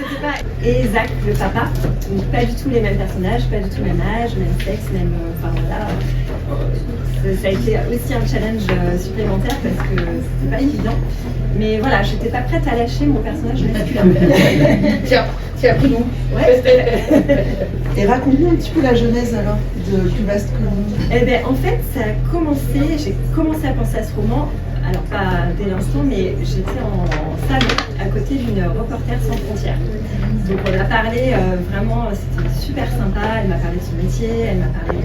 C'était pas... Et Zach, le papa, donc pas du tout les mêmes personnages, pas du tout le même âge, même sexe, même... Enfin voilà. Ça a été aussi un challenge supplémentaire parce que c'était pas évident. Mais voilà, j'étais pas prête à lâcher mon personnage masculin. Tiens, pris nous. Ouais. Et raconte-nous un petit peu la genèse alors de Plus vaste que le monde. Eh ben, en fait, ça a commencé, j'ai commencé à penser à ce roman, alors pas dès l'instant, mais j'étais en salon à côté d'une reporter sans frontières. Donc on a parlé vraiment, c'était super sympa, elle m'a parlé de son métier, elle m'a parlé...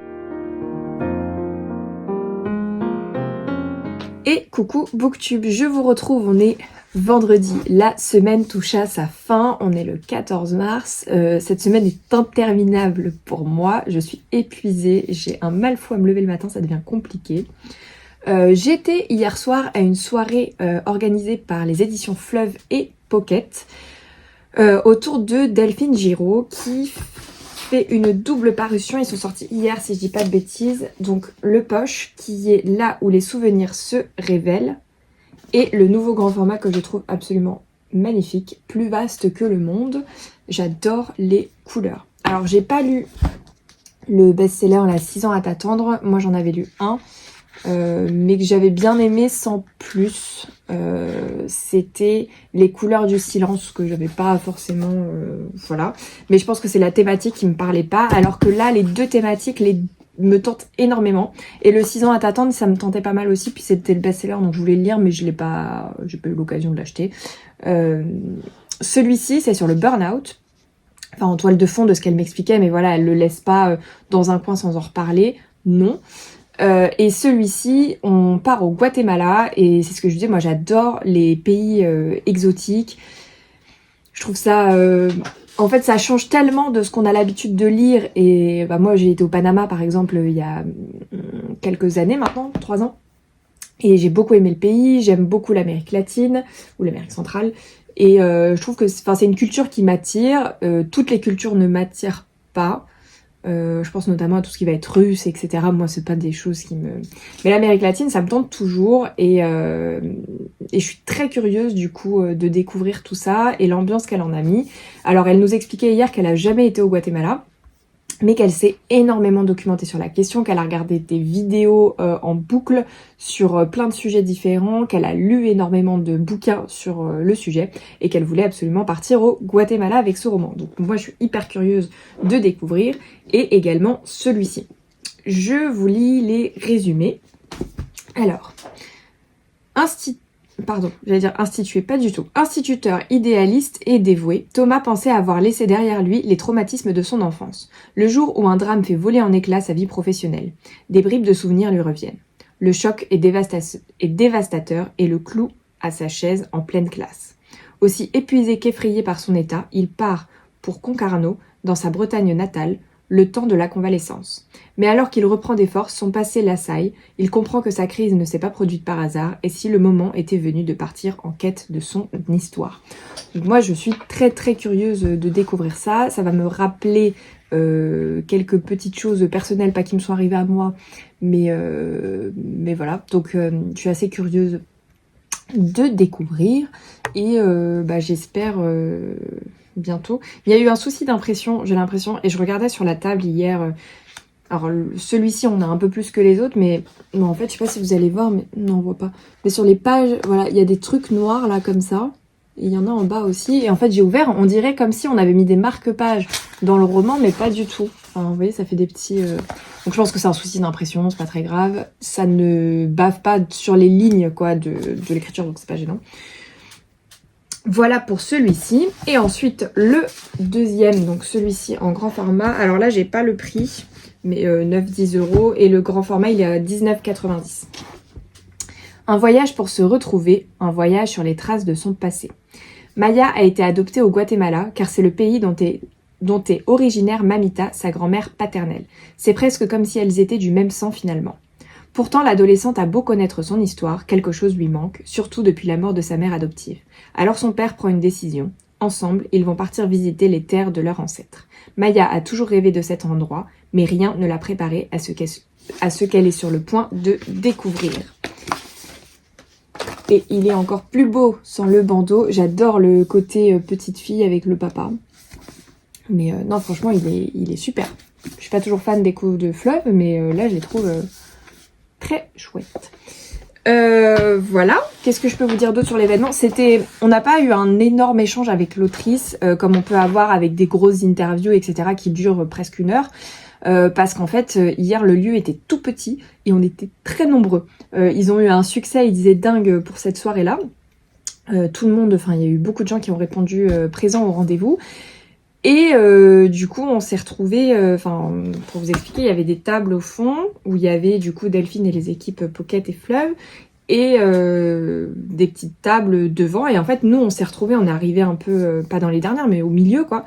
Et coucou Booktube, je vous retrouve, on est vendredi, la semaine touche à sa fin, on est le 14 mars, cette semaine est interminable pour moi, je suis épuisée, j'ai un mal fou à me lever le matin, ça devient compliqué. J'étais hier soir à une soirée organisée par les éditions Fleuve et Pocket autour de Delphine Giraud qui fait une double parution, ils sont sortis hier si je dis pas de bêtises, donc le poche qui est là où les souvenirs se révèlent et le nouveau grand format que je trouve absolument magnifique, Plus vaste que le monde, j'adore les couleurs. Alors j'ai pas lu le best-seller là 6 ans à t'attendre, moi j'en avais lu un, mais que j'avais bien aimé sans plus, c'était Les couleurs du silence que j'avais pas forcément, voilà, mais je pense que c'est la thématique qui me parlait pas, alors que là les deux thématiques me tentent énormément, et le 6 ans à t'attendre ça me tentait pas mal aussi, puis c'était le best-seller donc je voulais le lire mais j'ai pas eu l'occasion de l'acheter. Celui-ci c'est sur le burn-out, enfin en toile de fond de ce qu'elle m'expliquait, mais voilà elle le laisse pas dans un coin sans en reparler, non. Et celui-ci, on part au Guatemala et c'est ce que je disais, moi j'adore les pays exotiques. Je trouve ça, en fait ça change tellement de ce qu'on a l'habitude de lire et bah, moi j'ai été au Panama par exemple il y a quelques années maintenant, 3 ans. Et j'ai beaucoup aimé le pays, j'aime beaucoup l'Amérique latine ou l'Amérique centrale. Et je trouve que c'est une culture qui m'attire, toutes les cultures ne m'attirent pas. Je pense notamment à tout ce qui va être russe, etc. Moi, c'est pas des choses qui me... Mais l'Amérique latine, ça me tente toujours et je suis très curieuse du coup de découvrir tout ça et l'ambiance qu'elle en a mis. Alors, elle nous expliquait hier qu'elle a jamais été au Guatemala, mais qu'elle s'est énormément documentée sur la question, qu'elle a regardé des vidéos en boucle sur plein de sujets différents, qu'elle a lu énormément de bouquins sur le sujet et qu'elle voulait absolument partir au Guatemala avec ce roman. Donc moi je suis hyper curieuse de découvrir et également celui-ci. Je vous lis les résumés. Alors, institué, pas du tout. Instituteur idéaliste et dévoué, Thomas pensait avoir laissé derrière lui les traumatismes de son enfance. Le jour où un drame fait voler en éclats sa vie professionnelle. Des bribes de souvenirs lui reviennent. Le choc est dévastateur et le cloue à sa chaise en pleine classe. Aussi épuisé qu'effrayé par son état, il part pour Concarneau, dans sa Bretagne natale, le temps de la convalescence. Mais alors qu'il reprend des forces, son passé l'assaille, il comprend que sa crise ne s'est pas produite par hasard et si le moment était venu de partir en quête de son histoire. Donc moi je suis très très curieuse de découvrir ça, ça va me rappeler quelques petites choses personnelles, pas qui me sont arrivées à moi, mais voilà, donc je suis assez curieuse de découvrir et j'espère bientôt. Il y a eu un souci d'impression, j'ai l'impression, et je regardais sur la table hier. Alors celui-ci on a un peu plus que les autres, mais non, en fait je sais pas si vous allez voir, mais non on voit pas. Mais sur les pages, voilà, il y a des trucs noirs là comme ça. Et il y en a en bas aussi. Et en fait j'ai ouvert, on dirait comme si on avait mis des marque-pages dans le roman, mais pas du tout. Enfin, vous voyez, ça fait des petits... Donc je pense que c'est un souci d'impression, c'est pas très grave. Ça ne bave pas sur les lignes quoi de l'écriture, donc c'est pas gênant. Voilà pour celui-ci. Et ensuite le deuxième, donc celui-ci en grand format. Alors là j'ai pas le prix, mais 9-10 €. Et le grand format il est à 19,90 €. Un voyage pour se retrouver, un voyage sur les traces de son passé. Maya a été adoptée au Guatemala car c'est le pays dont est originaire Mamita, sa grand-mère paternelle. C'est presque comme si elles étaient du même sang finalement. Pourtant, l'adolescente a beau connaître son histoire, quelque chose lui manque, surtout depuis la mort de sa mère adoptive. Alors son père prend une décision. Ensemble, ils vont partir visiter les terres de leurs ancêtres. Maya a toujours rêvé de cet endroit, mais rien ne l'a préparée à ce qu'elle est sur le point de découvrir. Et il est encore plus beau sans le bandeau. J'adore le côté petite fille avec le papa. Mais non, franchement, il est super. Je suis pas toujours fan des coups de fleuve, mais là, je les trouve très chouettes. Voilà. Qu'est-ce que je peux vous dire d'autre sur l'événement ? On n'a pas eu un énorme échange avec l'autrice, comme on peut avoir avec des grosses interviews, etc., qui durent presque 1 heure. Parce qu'en fait, hier, le lieu était tout petit et on était très nombreux. Ils ont eu un succès, ils disaient dingue pour cette soirée-là. Tout le monde, enfin, il y a eu beaucoup de gens qui ont répondu présents au rendez-vous. Et du coup, on s'est retrouvés, pour vous expliquer, il y avait des tables au fond où il y avait du coup Delphine et les équipes Pocket et Fleuve et des petites tables devant. Et en fait, nous, on s'est retrouvés, on est arrivés un peu, pas dans les dernières, mais au milieu, quoi.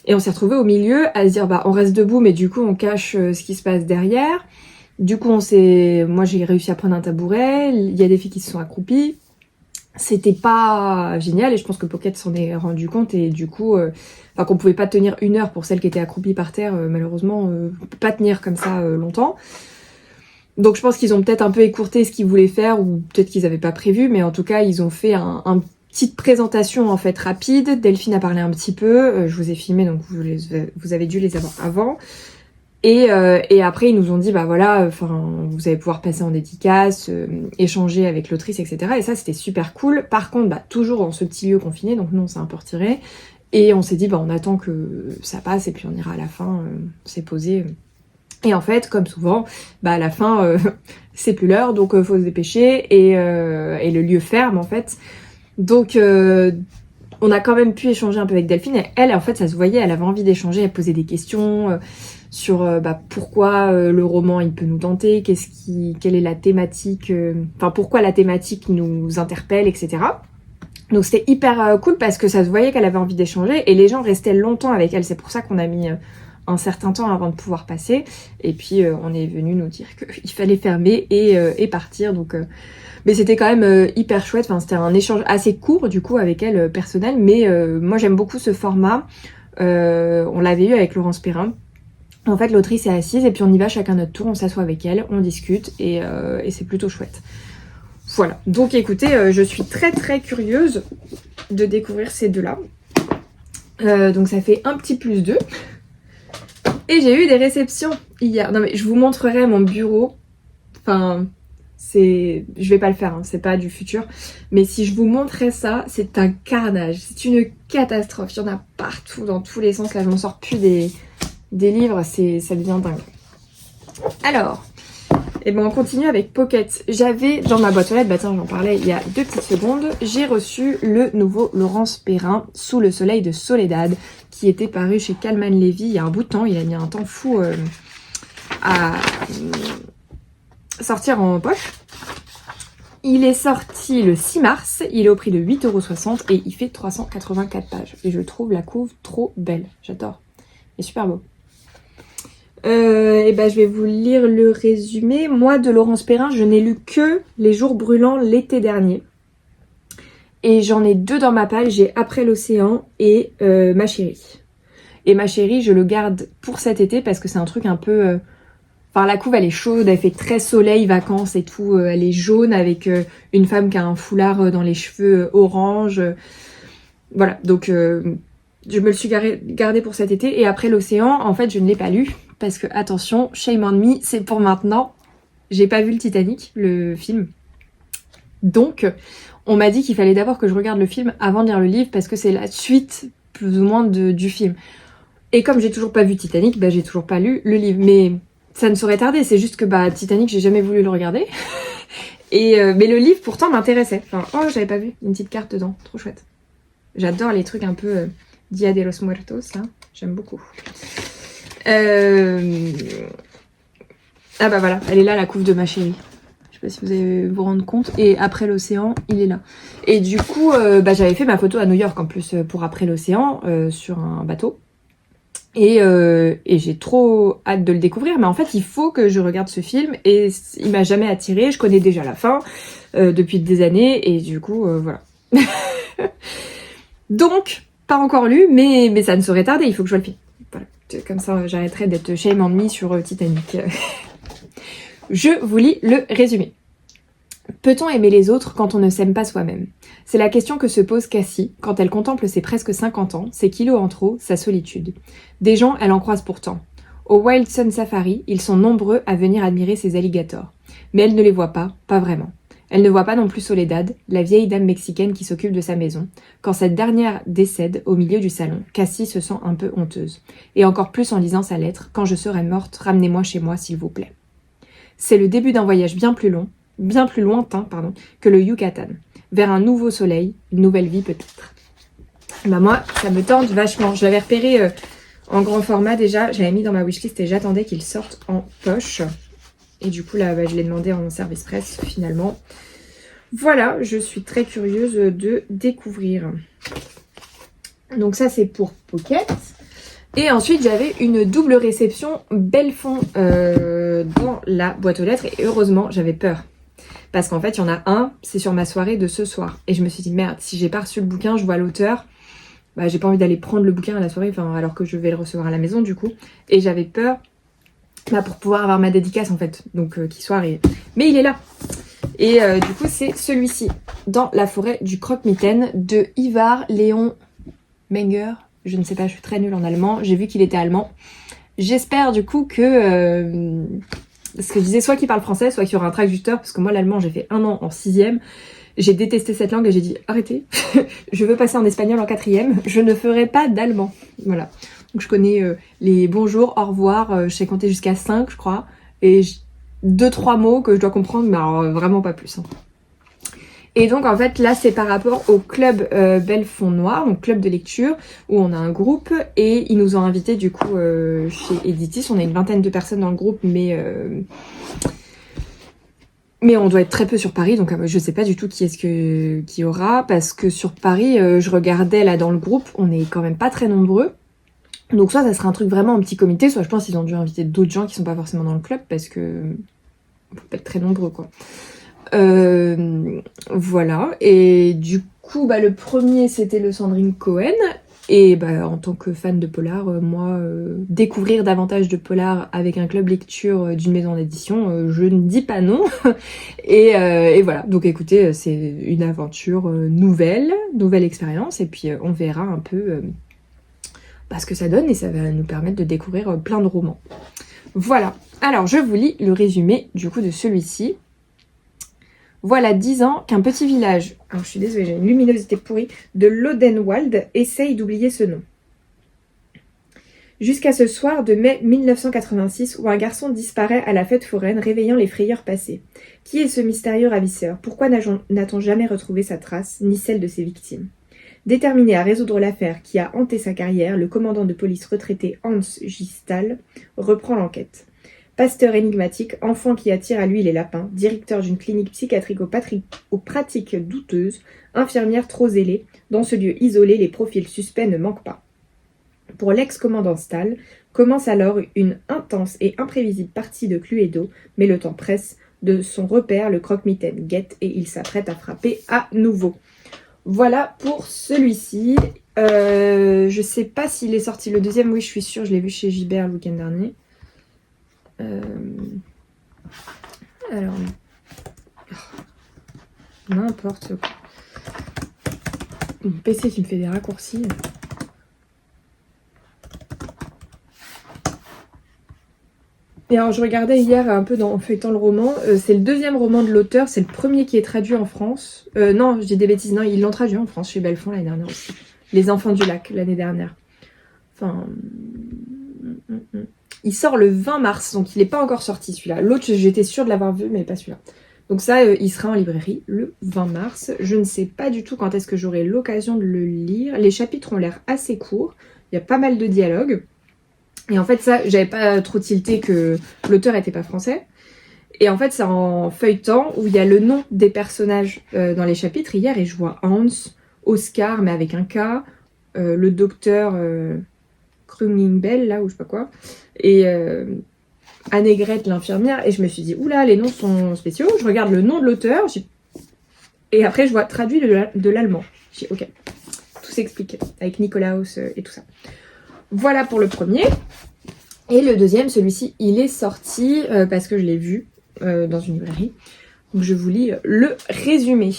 Et on s'est retrouvés au milieu à se dire, bah, on reste debout, mais du coup, on cache ce qui se passe derrière. Du coup, moi, j'ai réussi à prendre un tabouret. Il y a des filles qui se sont accroupies. C'était pas génial et je pense que Pocket s'en est rendu compte et du coup, qu'on pouvait pas tenir 1 heure pour celles qui étaient accroupies par terre, malheureusement, on peut pas tenir comme ça longtemps. Donc je pense qu'ils ont peut-être un peu écourté ce qu'ils voulaient faire ou peut-être qu'ils avaient pas prévu, mais en tout cas, ils ont fait un petite présentation en fait rapide. Delphine a parlé un petit peu, je vous ai filmé donc vous avez dû les avoir avant. Et après ils nous ont dit bah voilà, vous allez pouvoir passer en dédicace, échanger avec l'autrice, etc. Et ça c'était super cool. Par contre, bah toujours dans ce petit lieu confiné, donc nous on s'est un peu retiré. Et on s'est dit bah on attend que ça passe et puis on ira à la fin, s'est posé. Et en fait, comme souvent, bah à la fin c'est plus l'heure, donc faut se dépêcher et le lieu ferme en fait. Donc on a quand même pu échanger un peu avec Delphine et elle en fait ça se voyait, elle avait envie d'échanger, elle posait des questions sur pourquoi le roman il peut nous tenter, quelle est la thématique, pourquoi la thématique nous interpelle, etc. Donc c'était hyper cool parce que ça se voyait qu'elle avait envie d'échanger et les gens restaient longtemps avec elle, c'est pour ça qu'on a mis un certain temps avant de pouvoir passer et puis on est venu nous dire qu'il fallait fermer et partir, donc mais c'était quand même hyper chouette, c'était un échange assez court du coup avec elle personnel, mais moi j'aime beaucoup ce format, on l'avait eu avec Laurence Perrin. En fait l'autrice est assise et puis on y va chacun notre tour, on s'assoit avec elle, on discute et c'est plutôt chouette. Voilà, donc écoutez, je suis très très curieuse de découvrir ces deux-là. Donc ça fait un petit +2. Et j'ai eu des réceptions hier. Non mais je vous montrerai mon bureau. Je vais pas le faire, hein, c'est pas du futur. Mais si je vous montrais ça, c'est un carnage. C'est une catastrophe. Il y en a partout, dans tous les sens. Là, je m'en sors plus des livres. Ça devient dingue. Alors, on continue avec Pocket. J'avais dans ma boîte aux lettres, j'en parlais il y a 2 petites secondes, j'ai reçu le nouveau Laurence Perrin, Sous le soleil de Soledad, qui était paru chez Calman Levy il y a un bout de temps. Il a mis un temps fou à sortir en poche. Il est sorti le 6 mars, il est au prix de 8,60 € et il fait 384 pages. Et je trouve la couve trop belle, j'adore. Il est super beau. Je vais vous lire le résumé. Moi, de Laurence Perrin, je n'ai lu que Les jours brûlants l'été dernier. Et j'en ai 2 dans ma palle. J'ai Après l'océan et Ma chérie. Et Ma chérie, je le garde pour cet été parce que c'est un truc un peu... la couve, elle est chaude, elle fait très soleil, vacances et tout. Elle est jaune avec une femme qui a un foulard dans les cheveux orange. Voilà, donc... je me le suis gardé pour cet été. Et après l'océan, en fait, je ne l'ai pas lu. Parce que, attention, shame on me, c'est pour maintenant. J'ai pas vu le Titanic, le film. Donc, on m'a dit qu'il fallait d'abord que je regarde le film avant de lire le livre parce que c'est la suite, plus ou moins, du film. Et comme j'ai toujours pas vu Titanic, bah j'ai toujours pas lu le livre. Mais ça ne saurait tarder, c'est juste que bah Titanic, j'ai jamais voulu le regarder. Mais le livre, pourtant, m'intéressait. Enfin, oh, j'avais pas vu, une petite carte dedans, trop chouette. J'adore les trucs un peu Dia de los Muertos, là. J'aime beaucoup. Ah bah voilà, elle est là, la couve de ma chérie. Je sais pas si vous allez vous rendre compte. Et après l'océan, il est là. Et du coup, bah, j'avais fait ma photo à New York en plus pour après l'océan sur un bateau. Et j'ai trop hâte de le découvrir. Mais en fait, il faut que je regarde ce film. Et il m'a jamais attirée. Je connais déjà la fin depuis des années. Et du coup, voilà. Donc, pas encore lu, mais ça ne saurait tarder. Il faut que je vois le film. Voilà. Comme ça, j'arrêterai d'être shame on me sur Titanic. Je vous lis le résumé. Peut-on aimer les autres quand on ne s'aime pas soi-même? C'est la question que se pose Cassie quand elle contemple ses presque 50 ans, ses kilos en trop, sa solitude. Des gens, elle en croise pourtant. Au Wild Sun Safari, ils sont nombreux à venir admirer ces alligators. Mais elle ne les voit pas vraiment. Elle ne voit pas non plus Soledad, la vieille dame mexicaine qui s'occupe de sa maison. Quand cette dernière décède au milieu du salon, Cassie se sent un peu honteuse. Et encore plus en lisant sa lettre, « Quand je serai morte, ramenez-moi chez moi s'il vous plaît ». C'est le début d'un voyage bien plus lointain, que le Yucatan, vers un nouveau soleil, une nouvelle vie peut-être. Bah moi, ça me tente vachement. Je l'avais repéré en grand format déjà, j'avais mis dans ma wishlist et j'attendais qu'il sorte en poche. Et du coup là, bah, je l'ai demandé en service presse finalement. Voilà, je suis très curieuse de découvrir. Donc ça c'est pour Pocket. Et ensuite, j'avais une double réception Belfond dans la boîte aux lettres. Et heureusement, j'avais peur. Parce qu'en fait, il y en a un, c'est sur ma soirée de ce soir. Et je me suis dit, merde, si j'ai pas reçu le bouquin, je vois l'auteur. Bah, j'ai pas envie d'aller prendre le bouquin à la soirée, alors que je vais le recevoir à la maison, du coup. Et j'avais peur pour pouvoir avoir ma dédicace, en fait. Donc, qu'il soit arrivé. Mais il est là. Et du coup, c'est celui-ci. Dans la forêt du croque-mitaine de Ivar Léon Menger. Je ne sais pas, je suis très nulle en allemand. J'ai vu qu'il était allemand. J'espère du coup que... parce que je disais soit qu'il parle français, soit qu'il y aura un traducteur. Parce que moi, l'allemand, j'ai fait 1 an en 6e. J'ai détesté cette langue et j'ai dit arrêtez. Je veux passer en espagnol en 4e. Je ne ferai pas d'allemand. Voilà. Donc je connais les bonjour, au revoir. Je sais compter jusqu'à 5, je crois. Et 2-3 mots que je dois comprendre, mais alors vraiment pas plus. Hein. Et donc en fait là c'est par rapport au club Belfond Noir, donc club de lecture, où on a un groupe et ils nous ont invités du coup chez Editis. On est une 20aine de personnes dans le groupe, mais on doit être très peu sur Paris, donc je sais pas du tout qui est-ce qu'il y aura, parce que sur Paris, je regardais là dans le groupe, on est quand même pas très nombreux. Donc soit ça sera un truc vraiment en petit comité, soit je pense qu'ils ont dû inviter d'autres gens qui sont pas forcément dans le club, parce que on peut pas être très nombreux quoi. Voilà, et du coup bah, le premier c'était le Sandrine Cohen, et bah, en tant que fan de polar, moi découvrir davantage de polar avec un club lecture d'une maison d'édition, je ne dis pas non. et voilà, donc écoutez, c'est une aventure nouvelle expérience, et puis on verra un peu ce que ça donne, et ça va nous permettre de découvrir plein de romans. Voilà, alors je vous lis le résumé du coup de celui-ci. Voilà 10 ans qu'un petit village, alors je suis désolée, j'ai une luminosité pourrie, de l'Odenwald essaye d'oublier ce nom. Jusqu'à ce soir de mai 1986 où un garçon disparaît à la fête foraine réveillant les frayeurs passées. Qui est ce mystérieux ravisseur? Pourquoi n'a-t-on jamais retrouvé sa trace, ni celle de ses victimes? Déterminé à résoudre l'affaire qui a hanté sa carrière, le commandant de police retraité Hans Gistal reprend l'enquête. Pasteur énigmatique, enfant qui attire à lui les lapins, directeur d'une clinique psychiatrique aux pratiques douteuses, infirmière trop zélée, dans ce lieu isolé, les profils suspects ne manquent pas. Pour l'ex-commandant Stahl, commence alors une intense et imprévisible partie de Cluedo, mais le temps presse, de son repère, le croque-mitaine guette et il s'apprête à frapper à nouveau. Voilà pour celui-ci. Je sais pas s'il est sorti le deuxième, oui je suis sûre, je l'ai vu chez Gibert le week-end dernier. Alors, n'importe quoi. Mon PC qui me fait des raccourcis. Et alors je regardais hier un peu en feuilletant le roman, c'est le 2e roman de l'auteur, c'est le premier qui est traduit en France. Non, je dis des bêtises, non, ils l'ont traduit en France chez Belfond l'année dernière aussi. Les Enfants du Lac l'année dernière. Enfin... Il sort le 20 mars, donc il n'est pas encore sorti celui-là. L'autre, j'étais sûre de l'avoir vu, mais pas celui-là. Donc ça, il sera en librairie le 20 mars. Je ne sais pas du tout quand est-ce que j'aurai l'occasion de le lire. Les chapitres ont l'air assez courts, il y a pas mal de dialogues. Et en fait, ça, j'avais pas trop tilté que l'auteur était pas français. Et en fait, c'est en feuilletant où il y a le nom des personnages dans les chapitres hier, et je vois Hans, Oscar, mais avec un K, le docteur Kruming-Bell, là, ou je sais pas quoi, et Annegret, l'infirmière, et je me suis dit, oula, les noms sont spéciaux. Je regarde le nom de l'auteur, et après, je vois traduit de l'allemand. Je dis, ok, tout s'explique, avec Nikolaus et tout ça. Voilà pour le premier. Et le deuxième, celui-ci, il est sorti parce que je l'ai vu dans une librairie. Donc je vous lis le résumé.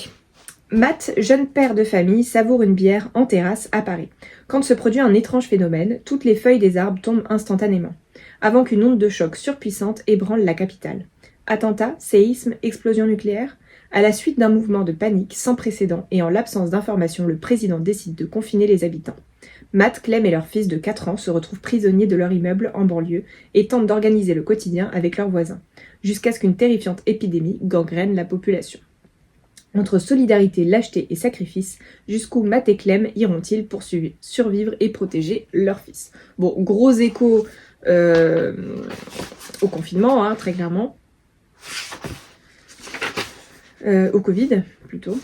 Matt, jeune père de famille, savoure une bière en terrasse à Paris. Quand se produit un étrange phénomène, toutes les feuilles des arbres tombent instantanément, avant qu'une onde de choc surpuissante ébranle la capitale. Attentat, séisme, explosion nucléaire. À la suite d'un mouvement de panique sans précédent et en l'absence d'informations, le président décide de confiner les habitants. Matt, Clem et leur fils de 4 ans se retrouvent prisonniers de leur immeuble en banlieue et tentent d'organiser le quotidien avec leurs voisins, jusqu'à ce qu'une terrifiante épidémie gangrène la population. Entre solidarité, lâcheté et sacrifice, jusqu'où Matt et Clem iront-ils pour survivre et protéger leur fils? Bon, gros écho au confinement, hein, très clairement. Au Covid, plutôt.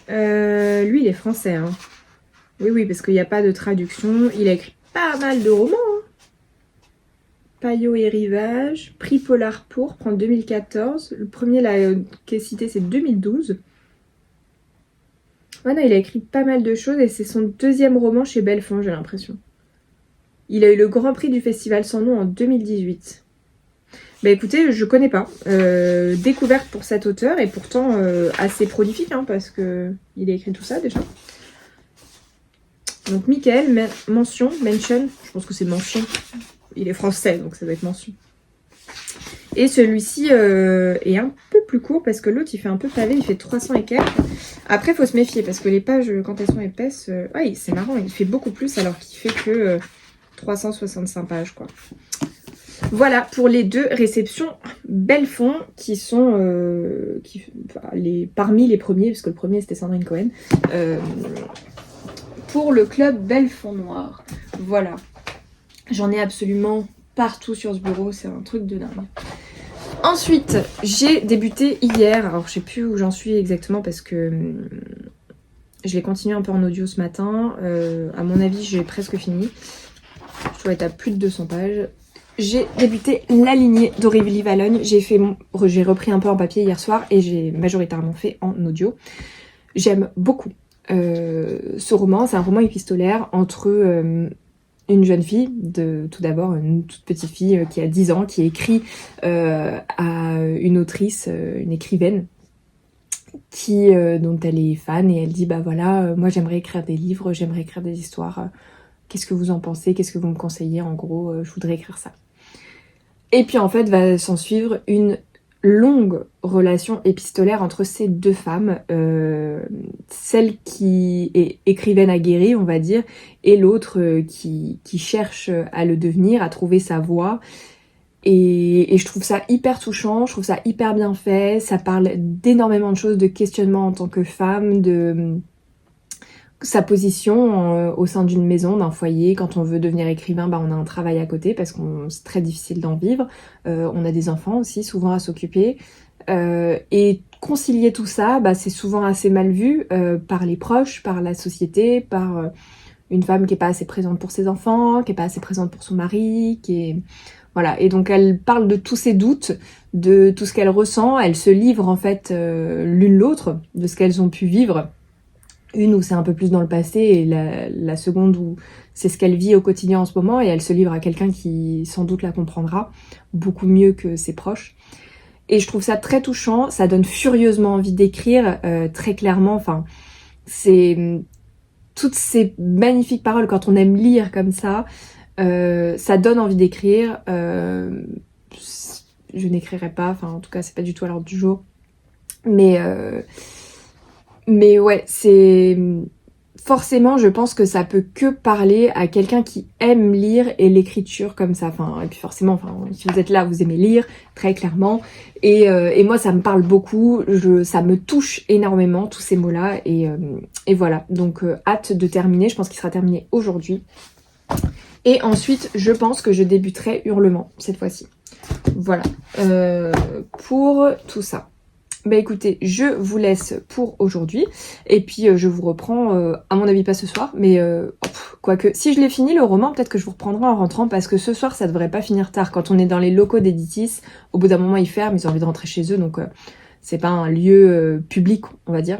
Lui, il est français, hein. Oui, parce qu'il n'y a pas de traduction. Il a écrit pas mal de romans. Hein. Paillot et Rivage, Prix Polar Pourpre en 2014. Le premier là, qui est cité, c'est 2012. Ouais, non, il a écrit pas mal de choses et c'est son 2e roman chez Belfond, j'ai l'impression. Il a eu le Grand Prix du Festival Sans Nom en 2018. Bah écoutez, je connais pas. Découverte pour cet auteur et pourtant assez prolifique, hein, parce que il a écrit tout ça déjà. Donc Michael, mention, je pense que c'est mention. Il est français, donc ça doit être mention. Et celui-ci est un peu plus court parce que l'autre il fait un peu pavé, il fait 300 et quelques. Après, il faut se méfier parce que les pages, quand elles sont épaisses, ouais, c'est marrant, il fait beaucoup plus alors qu'il fait que 365 pages, quoi. Voilà pour les 2 réceptions Belfond qui sont parmi les premiers, parce que le premier c'était Sandrine Cohen, pour le club Belfond Noir. Voilà. J'en ai absolument partout sur ce bureau, c'est un truc de dingue. Ensuite, j'ai débuté hier, alors je sais plus où j'en suis exactement parce que je l'ai continué un peu en audio ce matin. À mon avis, j'ai presque fini. Je dois être à plus de 200 pages. J'ai débuté La Lignée d'Aurélie Valogne. J'ai repris un peu en papier hier soir et j'ai majoritairement fait en audio. J'aime beaucoup ce roman. C'est un roman épistolaire entre une jeune fille, tout d'abord une toute petite fille qui a 10 ans, qui écrit à une autrice, une écrivaine, dont elle est fan et elle dit bah voilà, moi j'aimerais écrire des livres, j'aimerais écrire des histoires, qu'est-ce que vous en pensez, qu'est-ce que vous me conseillez, en gros je voudrais écrire ça. Et puis en fait va s'en suivre une longue relation épistolaire entre ces 2 femmes, celle qui est écrivaine aguerrie, on va dire, et l'autre qui cherche à le devenir, à trouver sa voie. Et je trouve ça hyper touchant, je trouve ça hyper bien fait, ça parle d'énormément de choses, de questionnement en tant que femme, de sa position au sein d'une maison, d'un foyer. Quand on veut devenir écrivain, bah on a un travail à côté parce que c'est très difficile d'en vivre. On a des enfants aussi, souvent à s'occuper. Et concilier tout ça, bah, c'est souvent assez mal vu par les proches, par la société, par une femme qui est pas assez présente pour ses enfants, qui est pas assez présente pour son mari, voilà. Et donc elle parle de tous ses doutes, de tout ce qu'elle ressent. Elle se livre en fait l'une l'autre de ce qu'elles ont pu vivre. Une où c'est un peu plus dans le passé et la seconde où c'est ce qu'elle vit au quotidien en ce moment et elle se livre à quelqu'un qui sans doute la comprendra beaucoup mieux que ses proches. Et je trouve ça très touchant, ça donne furieusement envie d'écrire, très clairement, enfin, c'est toutes ces magnifiques paroles quand on aime lire comme ça donne envie d'écrire, je n'écrirai pas, enfin en tout cas c'est pas du tout à l'ordre du jour. Mais ouais, c'est... Forcément, je pense que ça peut que parler à quelqu'un qui aime lire et l'écriture comme ça. Enfin, et puis forcément, enfin, si vous êtes là, vous aimez lire, très clairement. Et moi, ça me parle beaucoup. Ça me touche énormément, tous ces mots-là. Et voilà. Donc, hâte de terminer. Je pense qu'il sera terminé aujourd'hui. Et ensuite, je pense que je débuterai Hurlement, cette fois-ci. Voilà. Pour tout ça. Bah écoutez, je vous laisse pour aujourd'hui et puis je vous reprends, à mon avis pas ce soir, mais quoique si je l'ai fini le roman, peut-être que je vous reprendrai en rentrant parce que ce soir ça devrait pas finir tard. Quand on est dans les locaux d'Editis, au bout d'un moment ils ferment, ils ont envie de rentrer chez eux, donc c'est pas un lieu public, on va dire,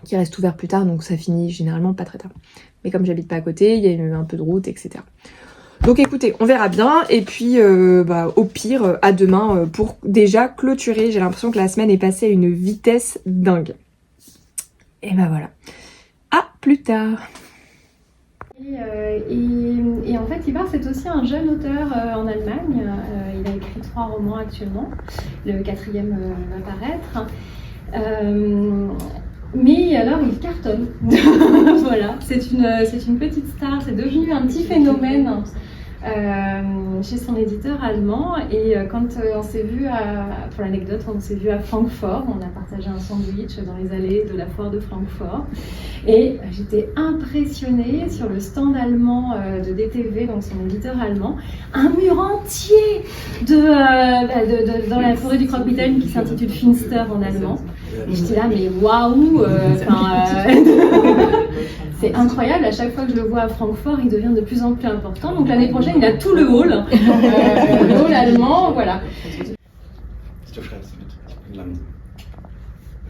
qui reste ouvert plus tard, donc ça finit généralement pas très tard. Mais comme j'habite pas à côté, il y a un peu de route, etc. Donc écoutez, on verra bien et puis au pire, à demain pour déjà clôturer. J'ai l'impression que la semaine est passée à une vitesse dingue. Et bah voilà. À plus tard. Et en fait, Ivar, c'est aussi un jeune auteur en Allemagne. Il a écrit 3 romans actuellement. Le 4e va paraître. Mais alors, il cartonne. Voilà, c'est une petite star. C'est devenu un petit phénomène chez son éditeur allemand. Et quand on s'est vu, pour l'anecdote, on s'est vu à Francfort. On a partagé un sandwich dans les allées de la foire de Francfort. Et j'étais impressionnée sur le stand allemand de DTV, donc son éditeur allemand, un mur entier dans la forêt du Croque-Mitaine qui s'intitule Finster en allemand. Et j'étais là, mais waouh, c'est incroyable, à chaque fois que je le vois à Francfort, il devient de plus en plus important. Donc l'année prochaine, il a tout le hall, le hall allemand, voilà. Du schreibst mit, ich bin langsam.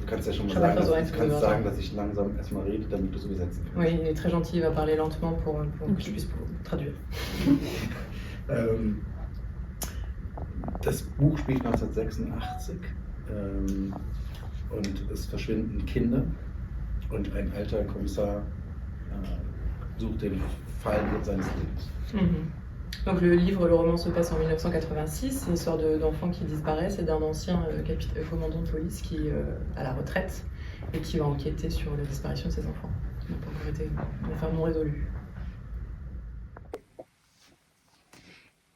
Du kannst ja schon mal sagen, dass ich langsam erstmal rede, damit du es übersetzen kannst. Oui, il est très gentil, il va parler lentement pour que je puisse traduire. Das Buch spielt 1986 und es verschwinden Kinder und ein alter Kommissar sucht den Fall seines Lebens. Donc le roman se passe en 1986, c'est l'histoire d'enfants qui disparaissent et d'un ancien commandant de police qui est à la retraite et qui va enquêter sur la disparition de ses enfants. Qui n'ont pas encore été non résolus.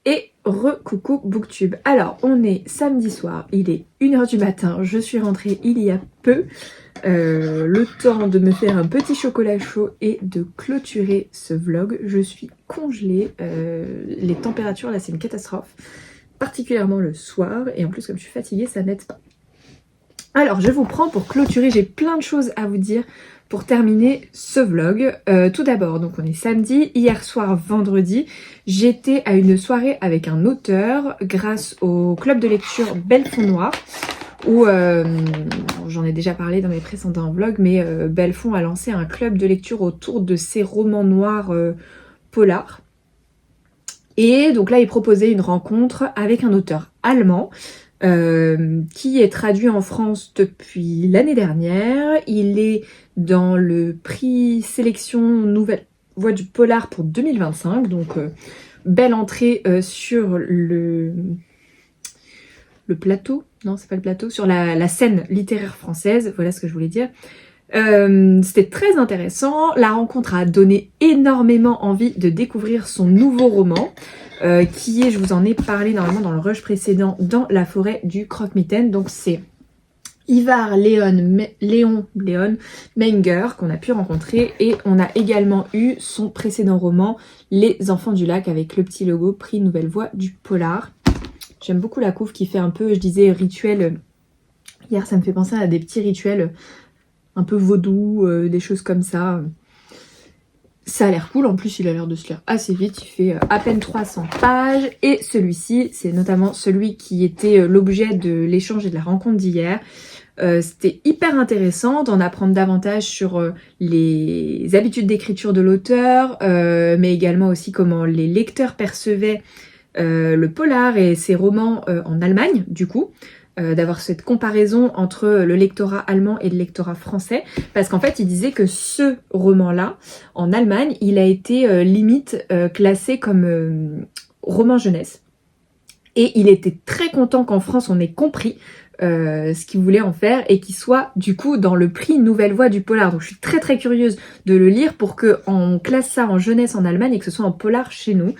Et re-coucou Booktube. Alors, on est samedi soir, il est 1h du matin, je suis rentrée il y a peu. Le temps de me faire un petit chocolat chaud et de clôturer ce vlog. Je suis congelée, les températures là c'est une catastrophe, particulièrement le soir, et en plus comme je suis fatiguée ça n'aide pas. Alors je vous prends pour clôturer, j'ai plein de choses à vous dire pour terminer ce vlog. Tout d'abord, donc on est samedi, hier soir vendredi, j'étais à une soirée avec un auteur grâce au club de lecture Belfond Noir, où j'en ai déjà parlé dans mes précédents vlogs, mais Belfond a lancé un club de lecture autour de ses romans noirs polars. Et donc là il proposait une rencontre avec un auteur allemand qui est traduit en France depuis l'année dernière. Il est dans le prix sélection Nouvelle Voix du Polar pour 2025, donc belle entrée sur le plateau, non c'est pas le plateau, sur la scène littéraire française, voilà ce que je voulais dire. C'était très intéressant, la rencontre a donné énormément envie de découvrir son nouveau roman, qui est, je vous en ai parlé normalement dans le rush précédent, Dans la forêt du Croque-Mitaine. Donc c'est Ivar Léon Menger qu'on a pu rencontrer, et on a également eu son précédent roman Les Enfants du Lac avec le petit logo prix Nouvelle Voix du Polar. J'aime beaucoup la couve qui fait un peu, je disais, rituel. Hier ça me fait penser à des petits rituels un peu vaudou, des choses comme ça. Ça a l'air cool, en plus il a l'air de se lire assez vite, il fait à peine 300 pages. Et celui-ci, c'est notamment celui qui était l'objet de l'échange et de la rencontre d'hier. C'était hyper intéressant d'en apprendre davantage sur les habitudes d'écriture de l'auteur, mais également aussi comment les lecteurs percevaient le polar et ses romans en Allemagne, du coup. D'avoir cette comparaison entre le lectorat allemand et le lectorat français, parce qu'en fait il disait que ce roman-là, en Allemagne, il a été limite classé comme roman jeunesse. Et il était très content qu'en France on ait compris ce qu'il voulait en faire et qu'il soit du coup dans le prix Nouvelle Voix du polar. Donc je suis très très curieuse de le lire pour qu'on classe ça en jeunesse en Allemagne et que ce soit en polar chez nous.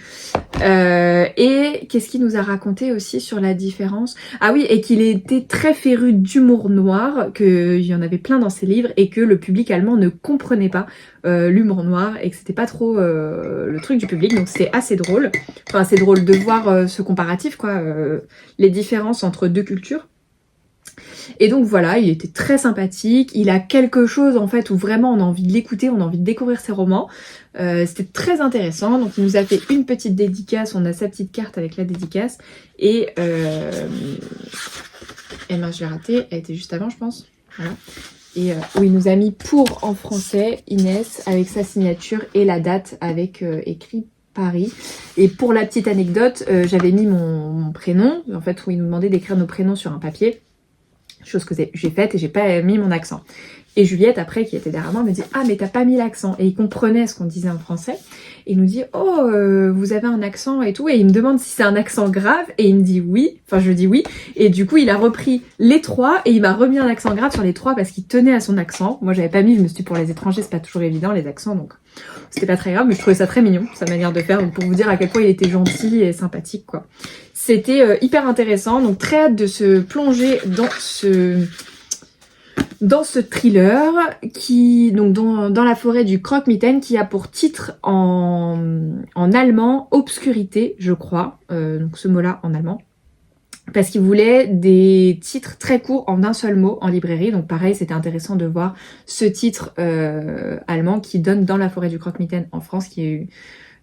Et qu'est-ce qu'il nous a raconté aussi sur la différence? Ah oui, et qu'il était très féru d'humour noir, qu'il y en avait plein dans ses livres et que le public allemand ne comprenait pas l'humour noir et que c'était pas trop le truc du public. Donc c'est assez drôle. Enfin c'est drôle de voir ce comparatif quoi, les différences entre deux cultures. Et donc voilà, il était très sympathique, il a quelque chose en fait où vraiment on a envie de l'écouter, on a envie de découvrir ses romans. C'était très intéressant, donc il nous a fait une petite dédicace, on a sa petite carte avec la dédicace, et mince, je l'ai ratée, elle était juste avant je pense, voilà. Et où il nous a mis pour en français, Inès, avec sa signature et la date avec écrit Paris. Et pour la petite anecdote, j'avais mis mon prénom, en fait où il nous demandait d'écrire nos prénoms sur un papier. Chose que j'ai faite et j'ai pas mis mon accent. Et Juliette après qui était derrière moi me dit ah mais t'as pas mis l'accent, et il comprenait ce qu'on disait en français et il nous dit oh vous avez un accent et tout, et il me demande si c'est un accent grave et il me dit oui, enfin je dis oui, et du coup il a repris les trois et il m'a remis un accent grave sur les trois parce qu'il tenait à son accent. Moi j'avais pas mis, je me suis dit pour les étrangers c'est pas toujours évident les accents, donc c'était pas très grave, mais je trouvais ça très mignon sa manière de faire, donc pour vous dire à quel point il était gentil et sympathique quoi. C'était hyper intéressant, donc très hâte de se plonger dans ce thriller qui, donc dans la forêt du Croque-Mitaine, qui a pour titre en allemand Obscurité, je crois, donc ce mot-là en allemand, parce qu'il voulait des titres très courts en un seul mot en librairie, donc pareil c'était intéressant de voir ce titre allemand qui donne dans la forêt du Croque-Mitaine en France, qui est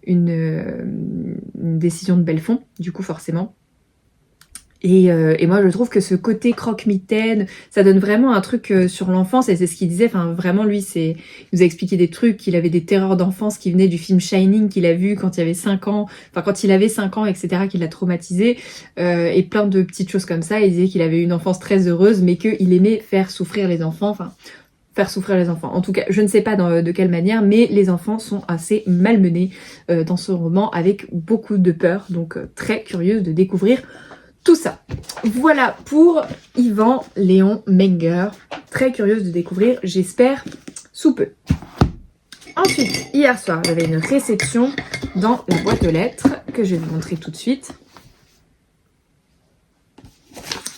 une décision de Belfond, du coup forcément. Et moi je trouve que ce côté croque-mitaine, ça donne vraiment un truc sur l'enfance, et c'est ce qu'il disait, enfin vraiment lui il nous a expliqué des trucs, qu'il avait des terreurs d'enfance qui venaient du film Shining qu'il a vu quand il avait 5 ans, enfin quand il avait 5 ans etc, qui l'a traumatisé, et plein de petites choses comme ça. Il disait qu'il avait une enfance très heureuse mais qu'il aimait faire souffrir les enfants, enfin faire souffrir les enfants. En tout cas, je ne sais pas de quelle manière, mais les enfants sont assez malmenés dans ce roman avec beaucoup de peur, donc très curieuse de découvrir tout ça. Voilà pour Yvan Léon Menger. Très curieuse de découvrir, j'espère, sous peu. Ensuite, hier soir, j'avais une réception dans la boîte aux lettres que je vais vous montrer tout de suite.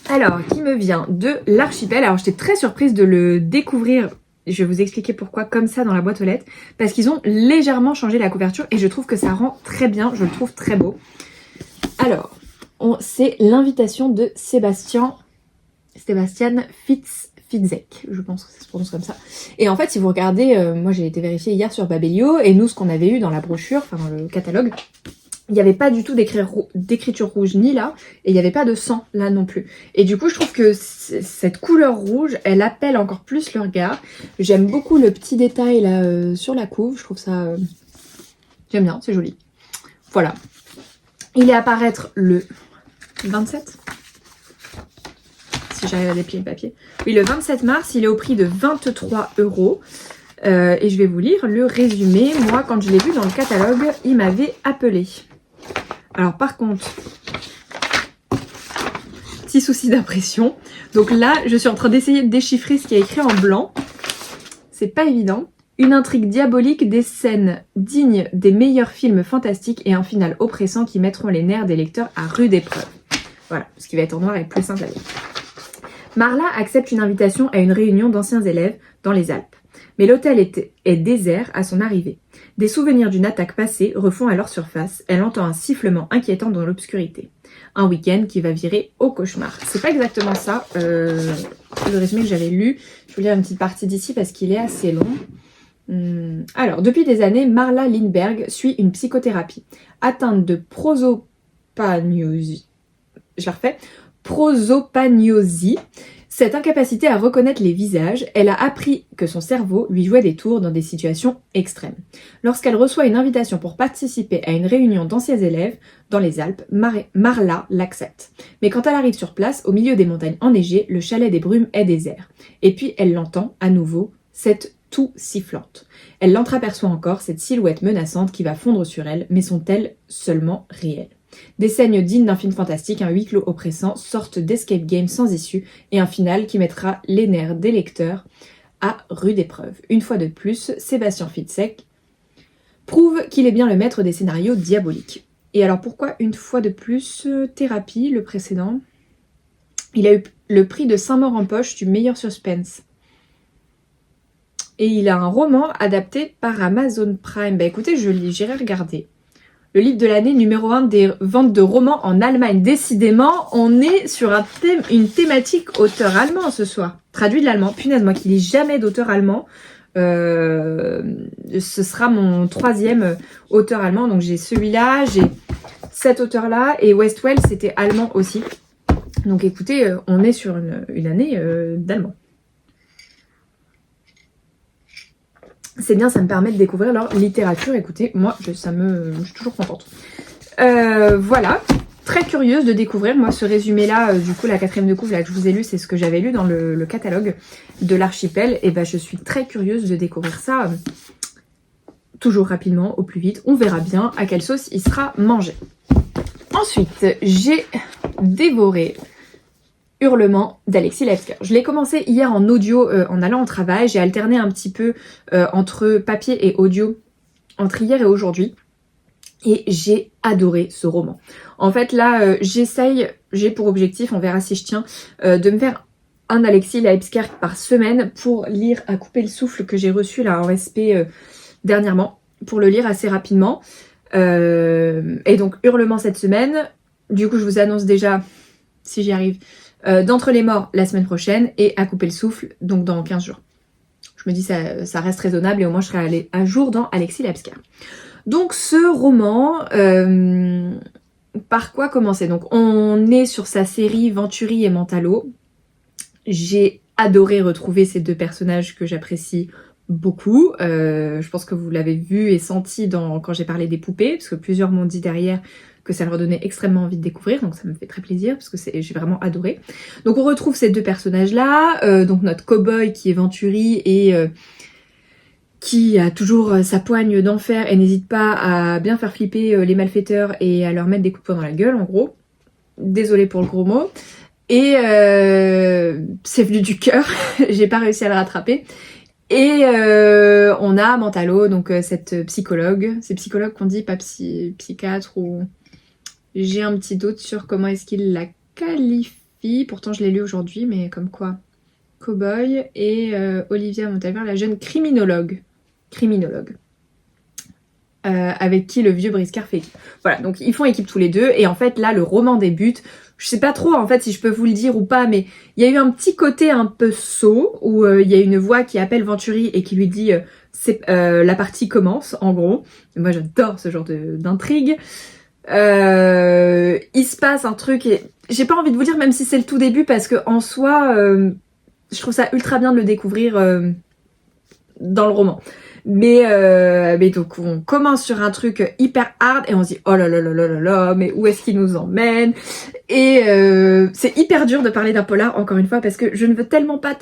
Alors, qui me vient de l'Archipel. Alors, j'étais très surprise de le découvrir. Je vais vous expliquer pourquoi, comme ça, dans la boîte aux lettres. Parce qu'ils ont légèrement changé la couverture et je trouve que ça rend très bien. Je le trouve très beau. Alors, c'est l'invitation de Sébastien Fitzek, je pense que ça se prononce comme ça. Et en fait, si vous regardez, moi j'ai été vérifier hier sur Babelio, et nous, ce qu'on avait eu dans la brochure, enfin dans le catalogue, il n'y avait pas du tout d'écriture rouge ni là, et il n'y avait pas de sang là non plus. Et du coup, je trouve que cette couleur rouge, elle appelle encore plus le regard. J'aime beaucoup le petit détail là sur la couve, je trouve ça... j'aime bien, c'est joli. Voilà. Il est à paraître le 27, si j'arrive à déplier le papier. Oui, le 27 mars, il est au prix de 23 €. Et je vais vous lire le résumé. Moi, quand je l'ai vu dans le catalogue, il m'avait appelé. Alors par contre, petit souci d'impression. Donc là, je suis en train d'essayer de déchiffrer ce qui est écrit en blanc. C'est pas évident. Une intrigue diabolique, des scènes dignes des meilleurs films fantastiques et un final oppressant qui mettront les nerfs des lecteurs à rude épreuve. Voilà, ce qui va être en noir est plus simple à lire. Marla accepte une invitation à une réunion d'anciens élèves dans les Alpes. Mais l'hôtel est désert à son arrivée. Des souvenirs d'une attaque passée refont alors surface. Elle entend un sifflement inquiétant dans l'obscurité. Un week-end qui va virer au cauchemar. C'est pas exactement ça, le résumé que j'avais lu. Je vais lire une petite partie d'ici parce qu'il est assez long. Alors, depuis des années, Marla Lindberg suit une psychothérapie. Atteinte de prosopagnosie. Je la refais. Prosopagnosie. Cette incapacité à reconnaître les visages, elle a appris que son cerveau lui jouait des tours dans des situations extrêmes. Lorsqu'elle reçoit une invitation pour participer à une réunion d'anciens élèves dans les Alpes, Marla l'accepte. Mais quand elle arrive sur place, au milieu des montagnes enneigées, le chalet des brumes est désert. Et puis elle l'entend à nouveau, cette toux sifflante. Elle l'entreaperçoit encore, cette silhouette menaçante qui va fondre sur elle, mais sont-elles seulement réelles ? Des scènes dignes d'un film fantastique, un huis clos oppressant, sorte d'escape game sans issue et un final qui mettra les nerfs des lecteurs à rude épreuve. Une fois de plus, Sébastien Fitzek prouve qu'il est bien le maître des scénarios diaboliques. Et alors pourquoi une fois de plus Thérapie, le précédent? Il a eu le prix de Saint-Maur en poche du meilleur suspense. Et il a un roman adapté par Amazon Prime. Bah écoutez, j'irai regarder. Le livre de l'année numéro 1 des ventes de romans en Allemagne. Décidément, on est sur une thématique auteur allemand ce soir. Traduit de l'allemand. Punaise, moi qui lis jamais d'auteur allemand. Ce sera mon 3e auteur allemand. Donc j'ai celui-là, j'ai cet auteur-là. Et Westwell, c'était allemand aussi. Donc écoutez, on est sur une année d'allemand. C'est bien, ça me permet de découvrir leur littérature. Écoutez, moi, je suis toujours contente. Voilà, très curieuse de découvrir. Moi, ce résumé-là, du coup, la 4e de couve là, que je vous ai lu, c'est ce que j'avais lu dans le catalogue de l'archipel. Et ben, je suis très curieuse de découvrir ça toujours rapidement, au plus vite. On verra bien à quelle sauce il sera mangé. Ensuite, j'ai dévoré Hurlement d'Alexis Laefker. Je l'ai commencé hier en audio en allant au travail. J'ai alterné un petit peu entre papier et audio entre hier et aujourd'hui. Et j'ai adoré ce roman. En fait là, j'ai pour objectif, on verra si je tiens, de me faire un Alexis Laefker par semaine pour lire à couper le souffle que j'ai reçu là en SP dernièrement. Pour le lire assez rapidement. Et donc Hurlement cette semaine. Du coup je vous annonce déjà, si j'y arrive, d'Entre les morts la semaine prochaine et À couper le souffle, donc dans 15 jours. Je me dis ça reste raisonnable et au moins je serai allée à jour dans Alexis Laefker. Donc ce roman, par quoi commencer? Donc on est sur sa série Venturi et Mentalo. J'ai adoré retrouver ces deux personnages que j'apprécie beaucoup. Je pense que vous l'avez vu et senti quand j'ai parlé des poupées, parce que plusieurs m'ont dit derrière que ça leur donnait extrêmement envie de découvrir, donc ça me fait très plaisir parce que j'ai vraiment adoré. Donc on retrouve ces deux personnages là, donc notre cow-boy qui est Venturi et qui a toujours sa poigne d'enfer et n'hésite pas à bien faire flipper les malfaiteurs et à leur mettre des coups de poing dans la gueule en gros. Désolée pour le gros mot. Et c'est venu du cœur, j'ai pas réussi à le rattraper. Et on a Mentalo, donc cette psychologue, c'est psychologue qu'on dit, pas psychiatre ou... J'ai un petit doute sur comment est-ce qu'il la qualifie, pourtant je l'ai lu aujourd'hui, mais comme quoi. Cowboy et Olivia Montalver, la jeune criminologue. Avec qui le vieux Briscard fait équipe. Voilà, donc ils font équipe tous les deux, et en fait là le roman débute. Je sais pas trop en fait si je peux vous le dire ou pas, mais il y a eu un petit côté un peu sot où il y a une voix qui appelle Venturi et qui lui dit la partie commence en gros. Et moi j'adore ce genre d'intrigue. Il se passe un truc et j'ai pas envie de vous dire même si c'est le tout début parce que en soi je trouve ça ultra bien de le découvrir dans le roman. Mais donc on commence sur un truc hyper hard et on se dit oh là là là là là là, mais où est-ce qu'il nous emmène? Et c'est hyper dur de parler d'un polar encore une fois parce que je ne veux tellement pas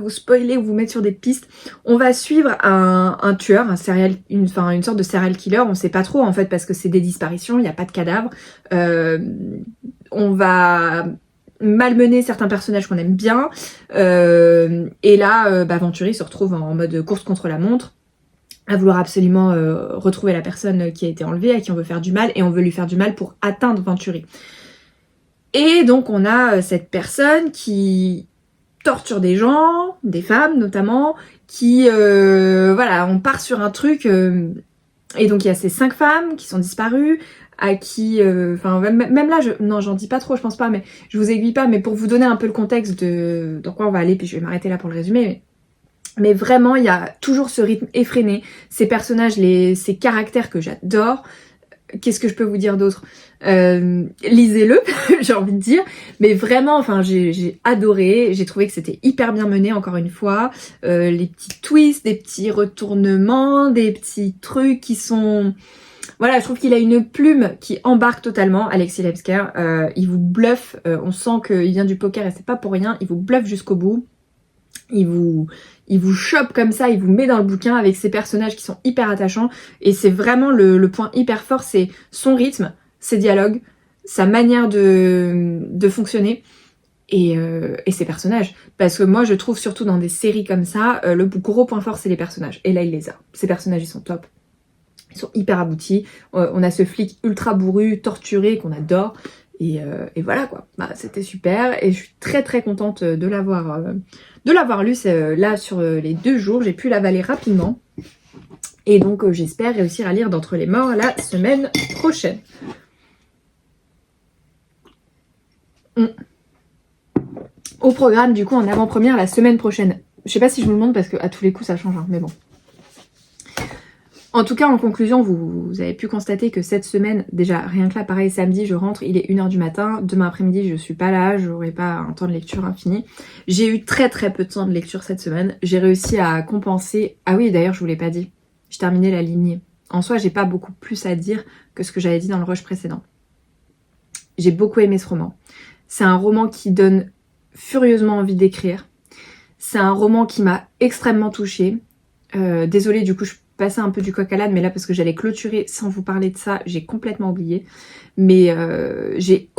vous spoiler ou vous mettre sur des pistes. On va suivre un tueur, une sorte de serial killer, on sait pas trop en fait parce que c'est des disparitions, il n'y a pas de cadavre. On va malmener certains personnages qu'on aime bien et là Venturi se retrouve en mode course contre la montre à vouloir absolument retrouver la personne qui a été enlevée, à qui on veut faire du mal, et on veut lui faire du mal pour atteindre Venturi. Et donc on a cette personne qui torture des gens, des femmes notamment, qui voilà, on part sur un truc et donc il y a ces 5 femmes qui sont disparues, à qui, même là, non j'en dis pas trop, je pense pas, mais je vous aiguille pas, mais pour vous donner un peu le contexte de dans quoi on va aller, puis je vais m'arrêter là pour le résumer. Mais vraiment, il y a toujours ce rythme effréné, ces personnages, ces caractères que j'adore. Qu'est-ce que je peux vous dire d'autre? Lisez-le, j'ai envie de dire. Mais vraiment, enfin, j'ai adoré. J'ai trouvé que c'était hyper bien mené, encore une fois. Les petits twists, des petits retournements, des petits trucs qui sont... Voilà, je trouve qu'il a une plume qui embarque totalement, Alexis Laefker. Il vous bluffe, on sent qu'il vient du poker et c'est pas pour rien. Il vous bluffe jusqu'au bout. Il vous chope comme ça, il vous met dans le bouquin avec ses personnages qui sont hyper attachants. Et c'est vraiment le point hyper fort, c'est son rythme, ses dialogues, sa manière de fonctionner et ses personnages. Parce que moi je trouve surtout dans des séries comme ça, le gros point fort c'est les personnages. Et là il les a. Ces personnages ils sont top. Ils sont hyper aboutis. On a ce flic ultra bourru, torturé qu'on adore. Et voilà quoi. Bah, c'était super. Et je suis très très contente de l'avoir lu. Là sur les 2 jours, j'ai pu l'avaler rapidement. Et donc j'espère réussir à lire d'Entre les morts la semaine prochaine. Au programme du coup en avant-première la semaine prochaine. Je sais pas si je vous le montre parce que à tous les coups ça change, hein, mais bon. En tout cas, en conclusion, vous avez pu constater que cette semaine, déjà rien que là, pareil, samedi, je rentre, il est 1h du matin, demain après-midi, je suis pas là, j'aurai pas un temps de lecture infini. J'ai eu très très peu de temps de lecture cette semaine, j'ai réussi à compenser... Ah oui, d'ailleurs, je vous l'ai pas dit, j'ai terminé La Lignée. En soi, j'ai pas beaucoup plus à dire que ce que j'avais dit dans le rush précédent. J'ai beaucoup aimé ce roman. C'est un roman qui donne furieusement envie d'écrire. C'est un roman qui m'a extrêmement touchée. Désolée, du coup, je passer un peu du coq à l'âne, mais là parce que j'allais clôturer sans vous parler de ça, j'ai complètement oublié. Mais j'ai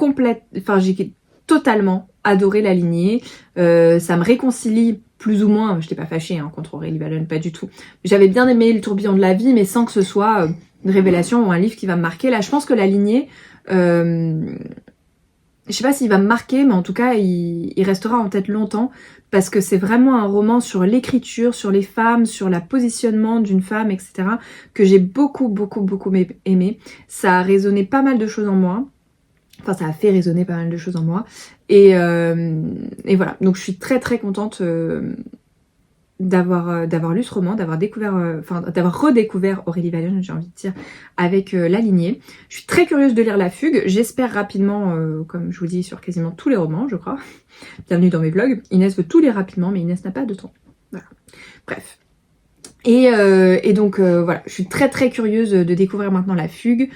totalement adoré La Lignée. Ça me réconcilie plus ou moins, je n'étais pas fâchée hein, contre Aurélie Valognes, pas du tout. J'avais bien aimé Le tourbillon de la vie, mais sans que ce soit une révélation ou un livre qui va me marquer. Là, je pense que La Lignée, je sais pas s'il va me marquer, mais en tout cas, il restera en tête longtemps parce que c'est vraiment un roman sur l'écriture, sur les femmes, sur le positionnement d'une femme, etc. que j'ai beaucoup aimé. Ça a résonné pas mal de choses en moi. Enfin, ça a fait résonner pas mal de choses en moi. Et voilà. Donc, je suis très très contente d'avoir lu ce roman, d'avoir redécouvert Aurélie Valognes, j'ai envie de dire, avec La Lignée. Je suis très curieuse de lire La Fugue. J'espère rapidement, comme je vous dis, sur quasiment tous les romans, je crois. Bienvenue dans mes vlogs. Inès veut tout lire rapidement, mais Inès n'a pas de temps. Voilà. Bref. Et donc, voilà. Je suis très très curieuse de découvrir maintenant La Fugue,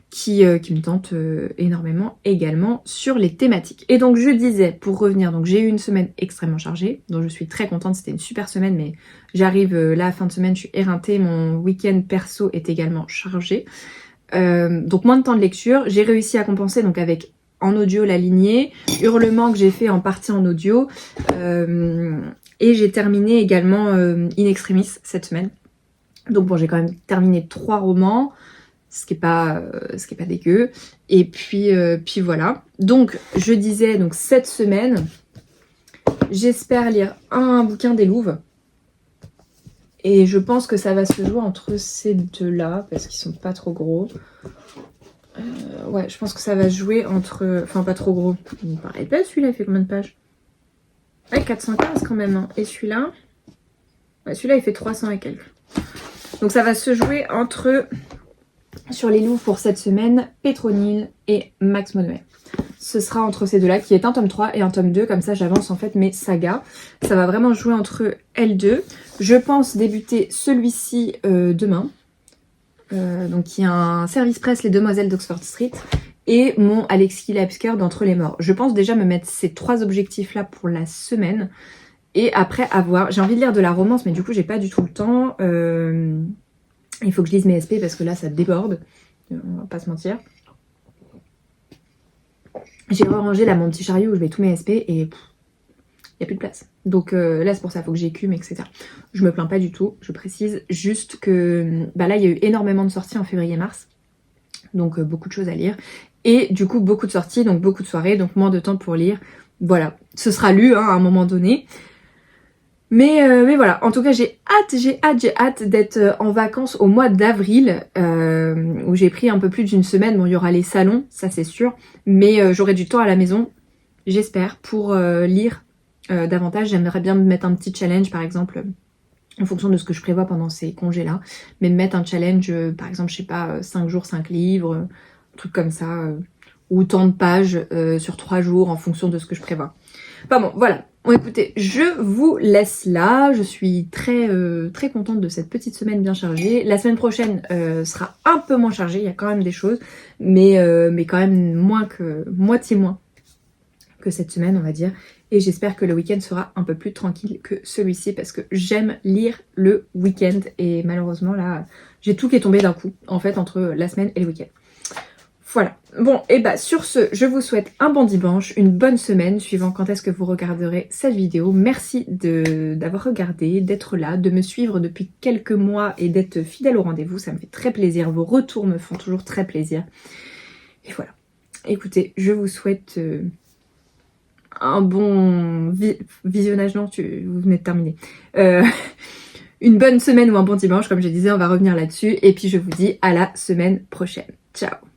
qui me tente énormément également sur les thématiques. Et donc je disais, pour revenir, donc j'ai eu une semaine extrêmement chargée, dont je suis très contente, c'était une super semaine, mais j'arrive là, fin de semaine, je suis éreintée, mon week-end perso est également chargé. Donc moins de temps de lecture, j'ai réussi à compenser donc avec en audio La Lignée, Hurlement que j'ai fait en partie en audio, et j'ai terminé également In Extremis cette semaine. Donc bon, j'ai quand même terminé 3 romans, ce qui est pas dégueu. Et puis voilà. Donc je disais, donc cette semaine, j'espère lire un bouquin des Louves. Et je pense que ça va se jouer entre ces deux-là, parce qu'ils sont pas trop gros. Ouais, je pense que ça va se jouer entre... Enfin, pas trop gros. Il me paraît pas, celui-là, il fait combien de pages? Ouais, 415 quand même. Hein. Et celui-là? Ouais, celui-là, il fait 300 et quelques. Donc ça va se jouer entre... Sur les Louves pour cette semaine, Pétronille et Max Monnoyer. Ce sera entre ces deux-là, qui est un tome 3 et un tome 2. Comme ça, j'avance en fait mes sagas. Ça va vraiment jouer entre elles deux. Je pense débuter celui-ci demain. Donc, qui est un service presse Les Demoiselles d'Oxford Street. Et mon Alexis Laepsker d'Entre les morts. Je pense déjà me mettre ces 3 objectifs-là pour la semaine. Et après avoir... J'ai envie de lire de la romance, mais du coup, j'ai pas du tout le temps. Il faut que je lise mes SP parce que là, ça déborde. On va pas se mentir. J'ai rangé là mon petit chariot où je mets tous mes SP et il n'y a plus de place. Donc là, c'est pour ça, il faut que j'écume, etc. Je me plains pas du tout. Je précise juste que là, il y a eu énormément de sorties en février-mars. Donc beaucoup de choses à lire. Et du coup, beaucoup de sorties, donc beaucoup de soirées, donc moins de temps pour lire. Voilà, ce sera lu hein, à un moment donné. Mais voilà, en tout cas j'ai hâte d'être en vacances au mois d'avril où j'ai pris un peu plus d'une semaine. Bon, il y aura les salons, ça c'est sûr, mais j'aurai du temps à la maison, j'espère, pour lire davantage. J'aimerais bien me mettre un petit challenge par exemple, en fonction de ce que je prévois pendant ces congés-là, mais me mettre un challenge, par exemple, je sais pas, 5 jours, 5 livres, un truc comme ça, ou tant de pages sur 3 jours en fonction de ce que je prévois. Enfin bon, voilà. Bon écoutez, je vous laisse là, je suis très contente de cette petite semaine bien chargée. La semaine prochaine sera un peu moins chargée, il y a quand même des choses, mais quand même moitié moins que cette semaine on va dire. Et j'espère que le week-end sera un peu plus tranquille que celui-ci parce que j'aime lire le week-end et malheureusement là j'ai tout qui est tombé d'un coup en fait entre la semaine et le week-end. Voilà. Bon, et bah sur ce, je vous souhaite un bon dimanche, une bonne semaine, suivant quand est-ce que vous regarderez cette vidéo. Merci d'avoir regardé, d'être là, de me suivre depuis quelques mois et d'être fidèle au rendez-vous. Ça me fait très plaisir. Vos retours me font toujours très plaisir. Et voilà. Écoutez, je vous souhaite un bon visionnage. Non, vous venez de terminer. Une bonne semaine ou un bon dimanche, comme je disais, on va revenir là-dessus. Et puis je vous dis à la semaine prochaine. Ciao!